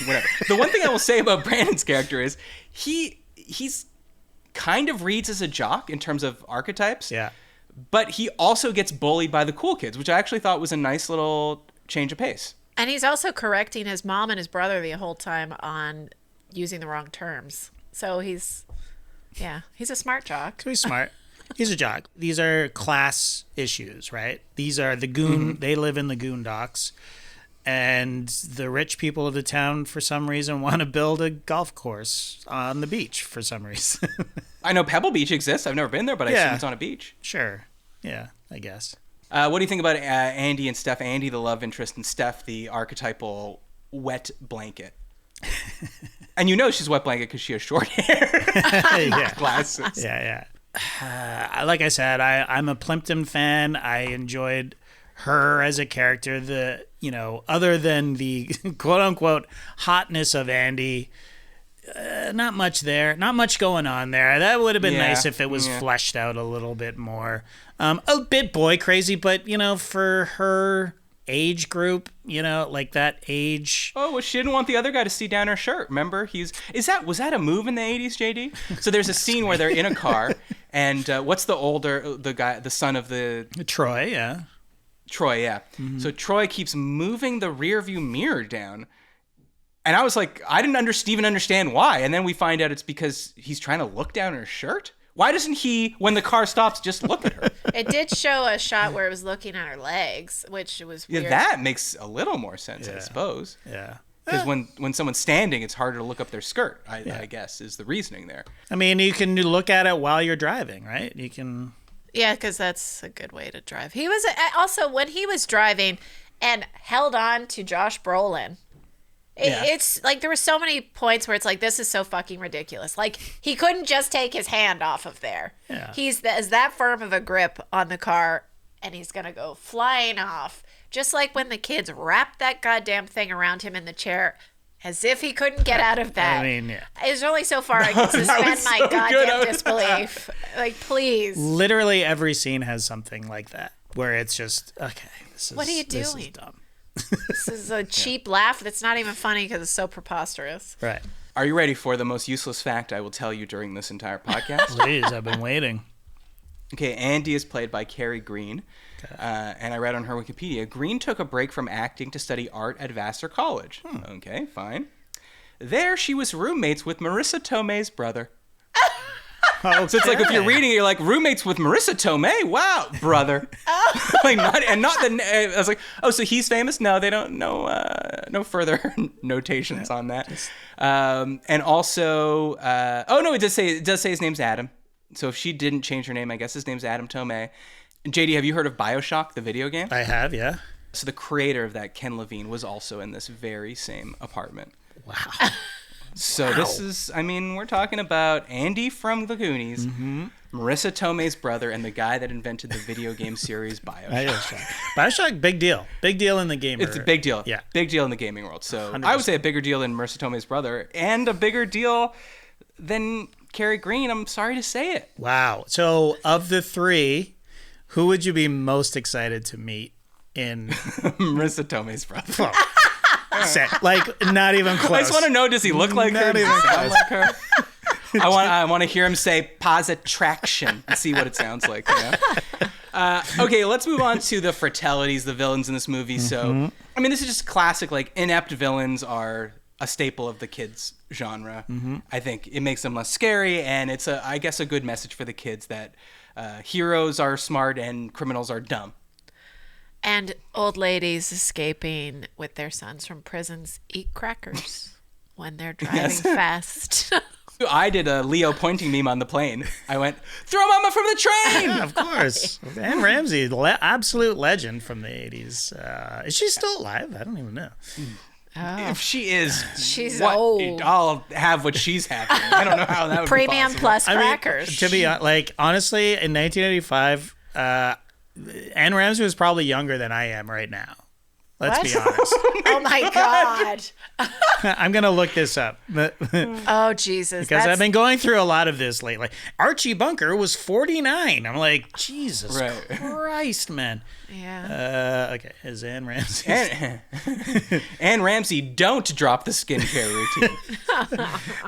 whatever. The one thing I will say about Brandon's character is he's kind of reads as a jock in terms of archetypes. Yeah. But he also gets bullied by the cool kids, which I actually thought was a nice little change of pace. And he's also correcting his mom and his brother the whole time on using the wrong terms. So he's a smart jock. So he's smart. He's a jock. These are class issues, right? These are the goon. They live in the Goondocks. And the rich people of the town, for some reason, want to build a golf course on the beach for some reason. I know Pebble Beach exists. I've never been there, but I assume it's on a beach. Sure. Yeah, I guess. What do you think about Andy and Steph? Andy, the love interest, and Steph, the archetypal wet blanket. And she's wet blanket because she has short hair. Yeah. Glasses. Yeah. Like I said, I'm a Plimpton fan. I enjoyed her as a character. Other than the quote unquote hotness of Andy, not much there. Not much going on there. That would have been nice if it was fleshed out a little bit more. A bit boy crazy, but for her age group, like that age. Oh, well, she didn't want the other guy to see down her shirt. Remember, was that a move in the 80s, JD? So there's a scene where they're in a car, and what's the son of the Troy, yeah. Troy, yeah. Mm-hmm. So Troy keeps moving the rear view mirror down. And I was like, I didn't even understand why. And then we find out it's because he's trying to look down her shirt. Why doesn't he, when the car stops, just look at her? It did show a shot where it was looking at her legs, which was weird. Yeah, that makes a little more sense, I suppose. Yeah. Because when someone's standing, it's harder to look up their skirt, I guess, is the reasoning there. I mean, you can look at it while you're driving, right? You can... Yeah, because that's a good way to drive. He was also, when he was driving and held on to Josh Brolin, it's like there were so many points where it's like, this is so fucking ridiculous. Like, he couldn't just take his hand off of there. Yeah. He's that firm of a grip on the car, and he's going to go flying off. Just like when the kids wrapped that goddamn thing around him in the chair, as if he couldn't get out of that. I mean, yeah. There's only so far I can suspend my goddamn disbelief. Like, please. Literally every scene has something like that, where it's just, okay, what are you this doing? is dumb. This is a cheap laugh that's not even funny because it's so preposterous. Right. Are you ready for the most useless fact I will tell you during this entire podcast? Please, I've been waiting. Okay, Andy is played by Carrie Green. And I read on her Wikipedia, Green took a break from acting to study art at Vassar College. Okay, fine. There, she was roommates with Marisa Tomei's brother. Okay. So it's like if you're reading it, you're like, roommates with Marisa Tomei? Wow, brother. I was like, oh, so he's famous? No, they don't know. No further notations on that. And also, it does say his name's Adam. So if she didn't change her name, I guess his name's Adam Tomei. JD, have you heard of BioShock, the video game? I have, yeah. So the creator of that, Ken Levine, was also in this very same apartment. Wow. So this is, I mean, we're talking about Andy from the Goonies, Marisa Tomei's brother, and the guy that invented the video game series BioShock. BioShock, big deal. Big deal in the game. It's a big deal. Yeah. Big deal in the gaming world. So 100%. I would say a bigger deal than Marisa Tomei's brother, and a bigger deal than Carrie Green. I'm sorry to say it. Wow. So of the three, who would you be most excited to meet in Marisa Tomei's brother. like, not even close. I just want to know, does he look like her? Not even Does he sound like her? I want to hear him say positraction and see what it sounds like. You know? Okay, let's move on to the Fratellis, the villains in this movie. So, I mean, this is just classic, like, inept villains are a staple of the kids genre. I think it makes them less scary, and it's, I guess, a good message for the kids that heroes are smart and criminals are dumb. And old ladies escaping with their sons from prisons eat crackers when they're driving fast. I did a Leo pointing meme on the plane. I went, throw mama from the train! Of course. Anne Ramsey, absolute legend from the 80s. Is she still alive? I don't even know. If she is, She's old. I'll have what she's having. I don't know how that would Premium be possible. plus I mean, crackers. to be like, honestly, in 1985, Anne Ramsey was probably younger than I am right now. Let's be honest. Oh my God. I'm going to look this up. Oh, Jesus. Because I've been going through a lot of this lately. Archie Bunker was 49. I'm like, Jesus Christ, man. Yeah. Okay, is Anne Ramsey? Anne Ramsey, don't drop the skincare routine.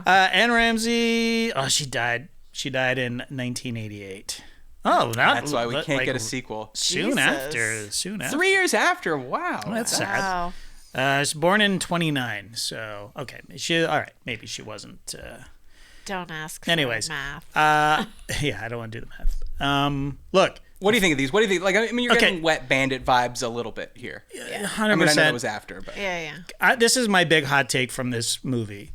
Anne Ramsey, she died. She died in 1988. Oh, that's why we can't get a sequel. Soon after. 3 years after. Wow. That's sad. Wow. She's born in 29, so okay. All right. Maybe she wasn't. Don't ask for Anyways, math. yeah, I don't want to do the math. Look. What do you think of these? What do you think? Like, I mean, you're getting Wet Bandit vibes a little bit here. 100%. I mean, I know it was after, but Yeah. This is my big hot take from this movie.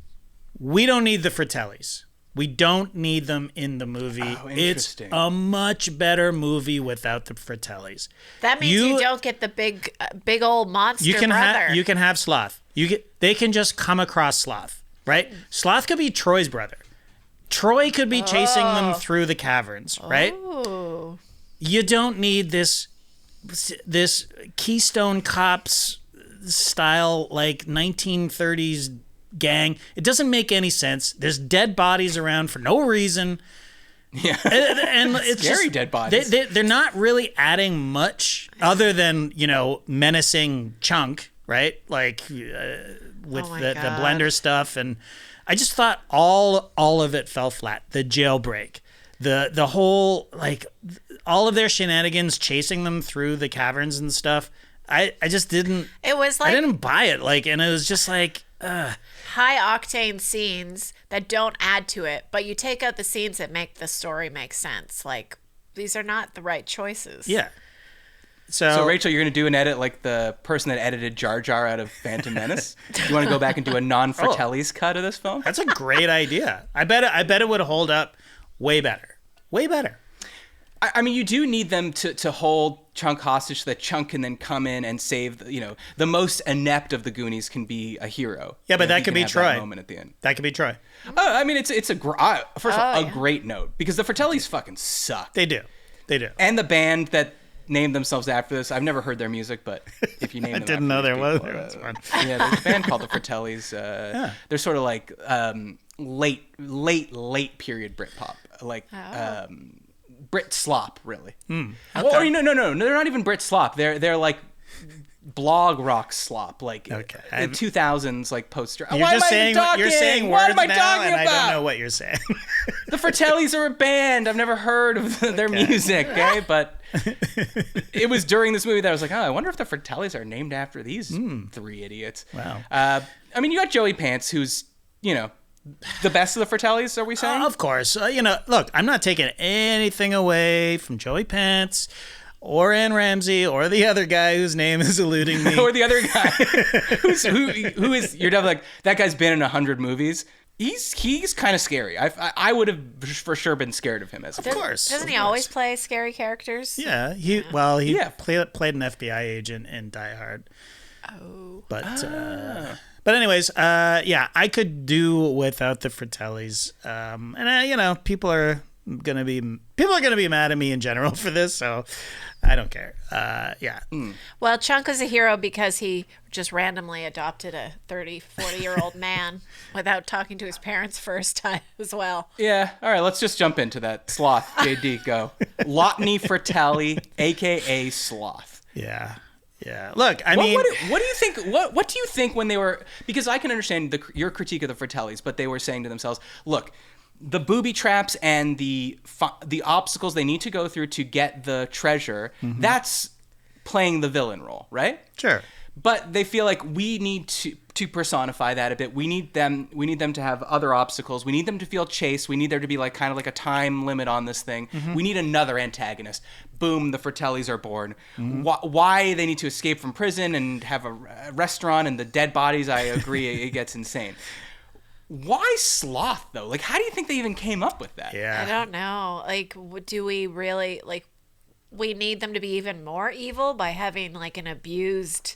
We don't need the Fratellis. We don't need them in the movie. Oh, it's interesting. a much better movie without the Fratellis. That means you don't get the big old monster you can brother. you can have Sloth. They can just come across Sloth, right? Sloth could be Troy's brother. Troy could be chasing them through the caverns, right? Oh. You don't need this Keystone Cops style, like 1930s gang. It doesn't make any sense. There's dead bodies around for no reason. yeah. And it's Scary just, dead bodies. They're not really adding much other than, menacing Chunk, right? Like with the blender stuff. And I just thought all of it fell flat. The jailbreak, the whole, like, all of their shenanigans chasing them through the caverns and stuff. I just didn't. It was like, I didn't buy it. Like, and it was just like, high octane scenes that don't add to it, but you take out the scenes that make the story make sense. Like, these are not the right choices. yeah. So Rachel, you're going to do an edit like the person that edited Jar Jar out of Phantom Menace? You want to go back and do a non-Fratellis cut of this film? That's a great idea. I bet it would hold up way better. Way better. I mean, you do need them to hold Chunk hostage so that Chunk can then come in and save, the most inept of the Goonies can be a hero. Yeah, but that could be have Troy. That moment at the end. That could be Troy. I mean, it's first of all, a great note, because the Fratellis fucking suck. They do. And the band that named themselves after this, I've never heard their music, but if you name them, I didn't know there was. One. Yeah, there's a band called the Fratellis. They're sort of like late period Britpop, like Brit slop, really. Okay. Or no, they're not even Brit slop. They're like blog rock slop, like the 2000s, like poster. You're just saying words what am I now, talking and about? I don't know what you're saying. The Fratellis are a band. I've never heard of their music, okay? But it was during this movie that I was like, I wonder if the Fratellis are named after these three idiots. Wow. I mean, you got Joey Pants, who's, the best of the Fratellis, are we saying? Of course. Look, I'm not taking anything away from Joey Pants or Anne Ramsey or the other guy whose name is eluding me. Or the other guy who is, you're definitely like, that guy's been in 100 movies. He's kind of scary. I would have for sure been scared of him as a Of course. Doesn't he always play scary characters? Yeah. He played an FBI agent in Die Hard. Oh. But But anyways, I could do without the Fratellis. And people are gonna be mad at me in general for this, so I don't care. Well, Chunk is a hero because he just randomly adopted a 40-year-old man without talking to his parents first time as well. Yeah. All right. Let's just jump into that. Sloth. JD, go. Lotney Fratelli, a.k.a. Sloth. Yeah. Yeah. Look, I mean, what do you think? What do you think when they were? Because I can understand your critique of the Fratellis, but they were saying to themselves, "Look, the booby traps and the obstacles they need to go through to get the treasure. That's playing the villain role, right? Sure. But they feel like we need to personify that a bit. We need them to have other obstacles. We need them to feel chased. We need there to be like kind of like a time limit on this thing. We need another antagonist. Boom, the Fratellis are born. Why they need to escape from prison and have a restaurant and the dead bodies, I agree, it gets insane. Why Sloth, though? Like, how do you think they even came up with that? Yeah. I don't know. Like, do we really, like, we need them to be even more evil by having, like, an abused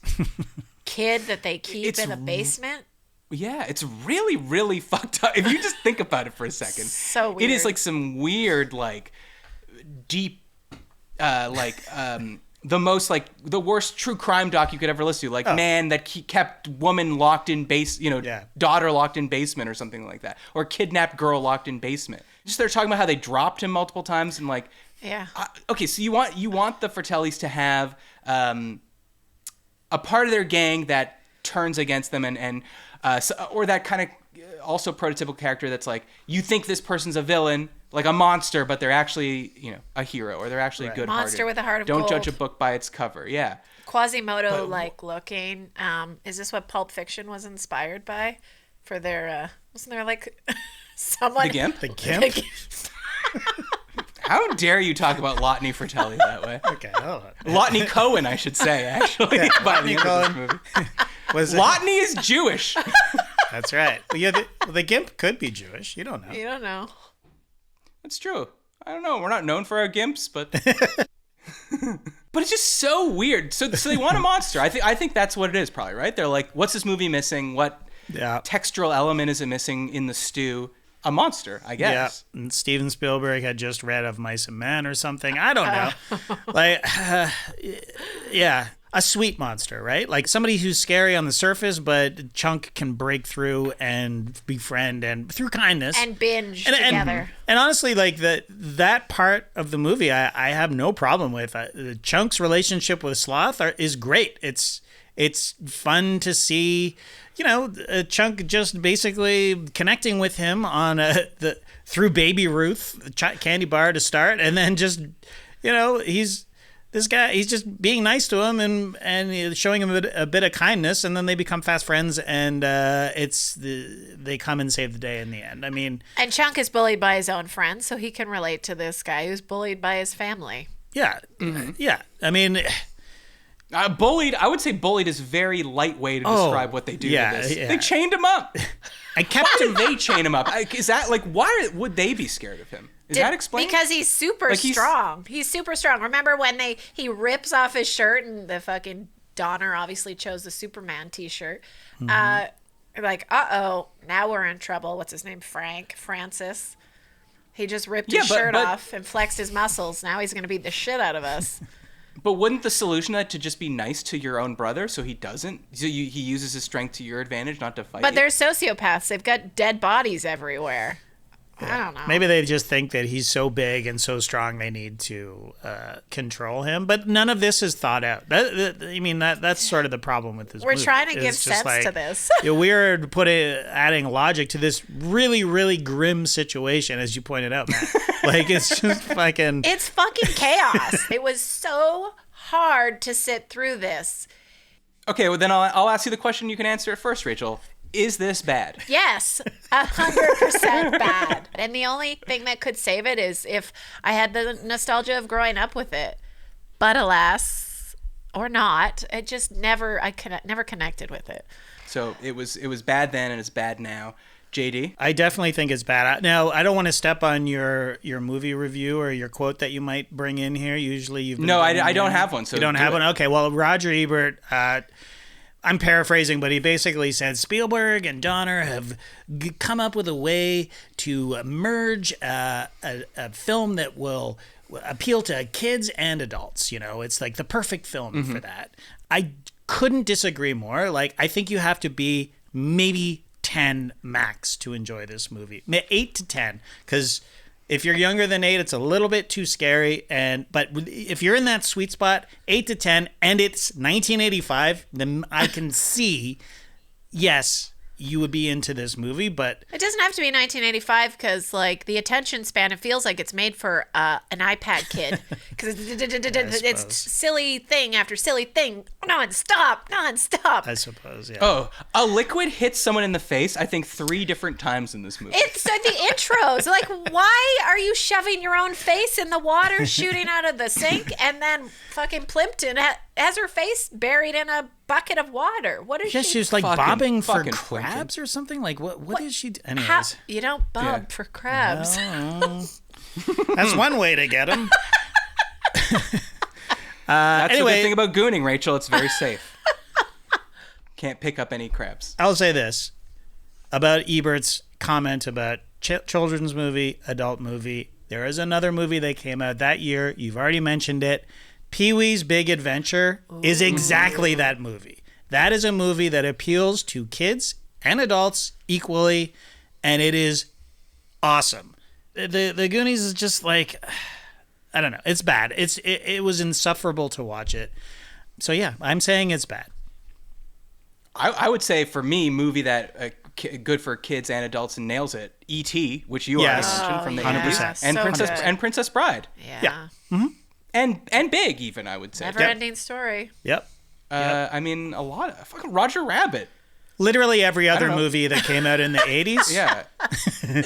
kid that they keep in a basement? Yeah, it's really, really fucked up. If you just think about it for a second. So weird. It is, like, some weird, like, deep, the most, like, the worst true crime doc you could ever listen to. Like, man that kept woman locked in daughter locked in basement or something like that. Or kidnapped girl locked in basement. Just they're talking about how they dropped him multiple times and, like... Yeah. Okay, so you want the Fratellis to have a part of their gang that turns against them or that kind of also prototypical character that's like, you think this person's a villain, like a monster, but they're actually, a hero, or they're actually good-hearted. Monster with a heart of Don't gold. judge a book by its cover. Yeah. Quasimodo-like looking. Is this what Pulp Fiction was inspired by? For their, wasn't there like someone... The Gimp? The Gimp? How dare you talk about Lotney Fratelli that way? Okay, hold on. Lotney Cohen, I should say, actually. Yeah, by the Lotney end of Cohen. this movie. Lotney is Jewish. That's right. Well, yeah, the Gimp could be Jewish. You don't know. You don't know. That's true. I don't know. We're not known for our gimps, but but it's just so weird. So they want a monster. I think that's what it is, probably, right? They're like, what's this movie missing? What textural element is it missing in the stew? A monster, I guess. Yeah, and Steven Spielberg had just read Of Mice and Men or something. I don't know. A sweet monster, right? Like somebody who's scary on the surface, but Chunk can break through and befriend and through kindness. And binge together. And honestly, like that part of the movie, I have no problem with. Chunk's relationship with Sloth is great. It's fun to see, Chunk just basically connecting with him on through Baby Ruth candy bar to start, and then just, he's just being nice to him and showing him a bit of kindness, and then they become fast friends, and they come and save the day in the end. I mean, and Chunk is bullied by his own friends, so he can relate to this guy who's bullied by his family. Yeah, yeah. I mean. Bullied, I would say bullied is very light way to describe what they do to this. Yeah. They chained him up. Why did they chain him up? Is that like, why would they be scared of him? Is that explained? Because he's super strong. He's super strong. Remember when he rips off his shirt and the fucking Donner obviously chose the Superman t-shirt. Like, now we're in trouble. What's his name? Francis. He just ripped his shirt off and flexed his muscles. Now he's going to beat the shit out of us. But wouldn't the solution to just be nice to your own brother so he doesn't? So he uses his strength to your advantage, not to fight But you? they're sociopaths. They've got dead bodies everywhere. Yeah. I don't know. Maybe they just think that he's so big and so strong they need to control him. But none of this is thought out. That's sort of the problem with this movie. We're trying to give sense to this. We're adding logic to this really, really grim situation, as you pointed out, Matt. Like, it's just fucking... It's fucking chaos. It was so hard to sit through this. Okay, well then I'll ask you the question. You can answer it first, Rachel. Is this bad? Yes, 100% bad. And the only thing that could save it is if I had the nostalgia of growing up with it. But alas, or not, I never connected with it. So it was bad then and it's bad now. JD? I definitely think it's bad. Now, I don't want to step on your movie review or your quote that you might bring in here. Usually you've been... No, I don't have one. So you don't have one? Okay, well, Roger Ebert... I'm paraphrasing, but he basically said Spielberg and Donner have come up with a way to merge a film that will appeal to kids and adults. You know, it's like the perfect film for that. I couldn't disagree more. Like, I think you have to be maybe 10 max to enjoy this movie. 8 to 10, because if you're younger than 8, it's a little bit too scary. But if you're in that sweet spot, 8 to 10, and it's 1985, then I can see, yes, you would be into this movie. But it doesn't have to be 1985 because, like, the attention span, it feels like it's made for an iPad kid because it's silly thing after silly thing, non-stop. I suppose, yeah. Oh, a liquid hits someone in the face, I think 3 different times in this movie. It's the intros. Like, why are you shoving your own face in the water, shooting out of the sink, and then fucking Plimpton has her face buried in a bucket of water? What is she? She was like bobbing for fucking crabs or something. Like what is she? Anyways, How, you don't bob for crabs. No. That's one way to get them. That's anyway, the good thing about gooning, Rachel. It's very safe. Can't pick up any crabs. I'll say this about Ebert's comment about children's movie, adult movie. There is another movie that came out that year. You've already mentioned it. Pee-wee's Big Adventure is exactly that movie. That is a movie that appeals to kids and adults equally, and it is awesome. The Goonies is just like, I don't know. It's bad. It was insufferable to watch it. So yeah, I'm saying it's bad. I would say for me, movie that good for kids and adults and nails it. E.T., which you already mentioned from the 100%. and Princess Bride. Yeah. Mm-hmm. And Big, even, I would say. Never-ending story. Yep. I mean, a lot of fucking Roger Rabbit. Literally every other movie that came out in the 80s. Yeah.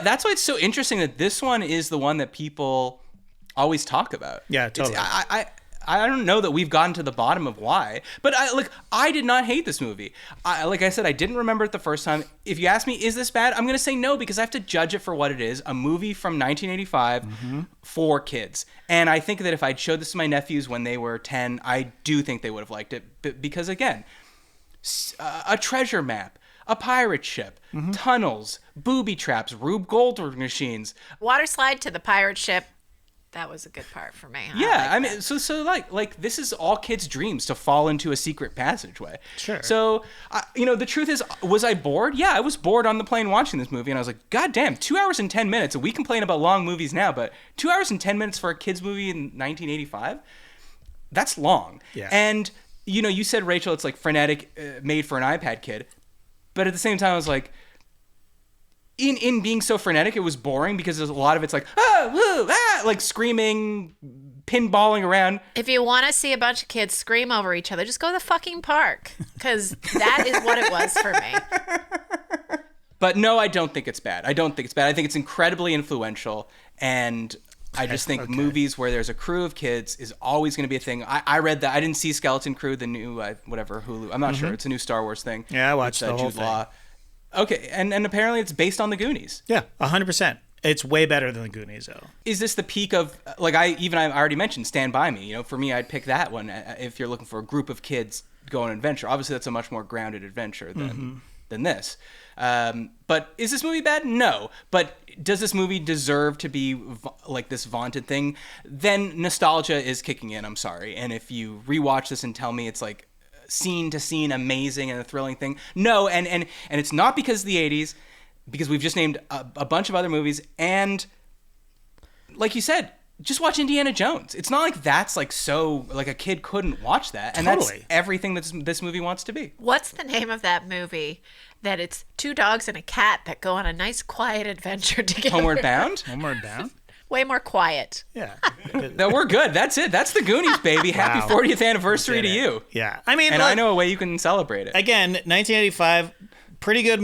That's why it's so interesting that this one is the one that people always talk about. Yeah, totally. I don't know that we've gotten to the bottom of why, but I did not hate this movie. Like I said, I didn't remember it the first time. If you ask me, is this bad? I'm going to say no, because I have to judge it for what it is, a movie from 1985 for kids. And I think that if I'd showed this to my nephews when they were 10, I do think they would have liked it. Because again, a treasure map, a pirate ship, tunnels, booby traps, Rube Goldberg machines. Water slide to the pirate ship. That was a good part for me. Yeah, I mean, so like this is all kids' dreams, to fall into a secret passageway. Sure. So, the truth is, was I bored? Yeah, I was bored on the plane watching this movie, and I was like, God damn, 2 hours and 10 minutes. And we complain about long movies now, but 2 hours and 10 minutes for a kids' movie in 1985? That's long. Yeah. And, you said, Rachel, it's like frenetic, made for an iPad kid. But at the same time, I was like, in being so frenetic, it was boring because there's a lot of it's like, like screaming, pinballing around. If you want to see a bunch of kids scream over each other, just go to the fucking park, because that is what it was for me. But no, I don't think it's bad. I think it's incredibly influential, and I just think movies where there's a crew of kids is always going to be a thing. I read that. I didn't see Skeleton Crew, the new Hulu. I'm not sure. It's a new Star Wars thing. Yeah, I watched the whole Jude thing. Law. Okay, and apparently it's based on the Goonies. Yeah, 100%. It's way better than the Goonies, though. Is this the peak of, I already mentioned Stand By Me. For me, I'd pick that one if you're looking for a group of kids go on an adventure. Obviously, that's a much more grounded adventure than this. But is this movie bad? No. But does this movie deserve to be like this vaunted thing? Then nostalgia is kicking in, I'm sorry. And if you rewatch this and tell me it's like scene to scene amazing and a thrilling thing, no. And it's not because of the 80s, because we've just named a bunch of other movies. And like you said, just watch Indiana Jones. It's not like that's like so, like a kid couldn't watch that. And Totally. That's everything that this movie wants to be. What's the name of that movie that it's 2 dogs and a cat that go on a nice quiet adventure together? Homeward Bound? Homeward Bound? Way more quiet. Yeah. No, we're good. That's it. That's the Goonies, baby. Happy Wow. 40th anniversary to you. Yeah. I mean, And look, I know a way you can celebrate it. again, 1985, pretty good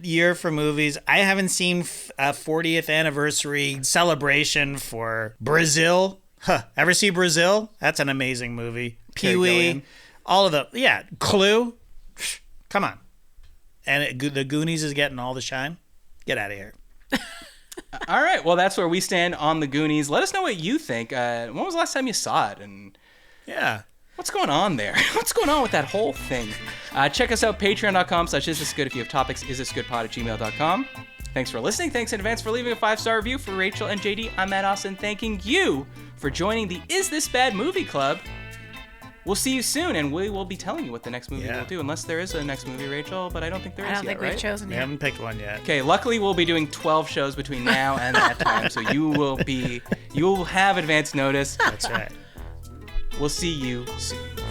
year for movies. I haven't seen a 40th anniversary celebration for Brazil. Ever see Brazil? That's an amazing movie. Pee-wee, Gilliam. all of the, Clue. Come on. And the Goonies is getting all the shine. Get out of here. All right. Well, that's where we stand on the Goonies. Let us know what you think. When was the last time you saw it? And Yeah. What's going on there? What's going on with that whole thing? Check us out, patreon.com/isthisgood. If you have topics, isthisgoodpod@gmail.com. Thanks for listening. Thanks in advance for leaving a 5-star review. For Rachel and JD, I'm Matt Austin, thanking you for joining the Is This Bad Movie Club. We'll see you soon, and we will be telling you what the next movie we'll do, unless there is a next movie, Rachel, but I don't think there is yet, right? I don't think we've chosen yet. We haven't picked one yet. Okay, luckily we'll be doing 12 shows between now and that time, so you will have advance notice. That's right. We'll see you soon.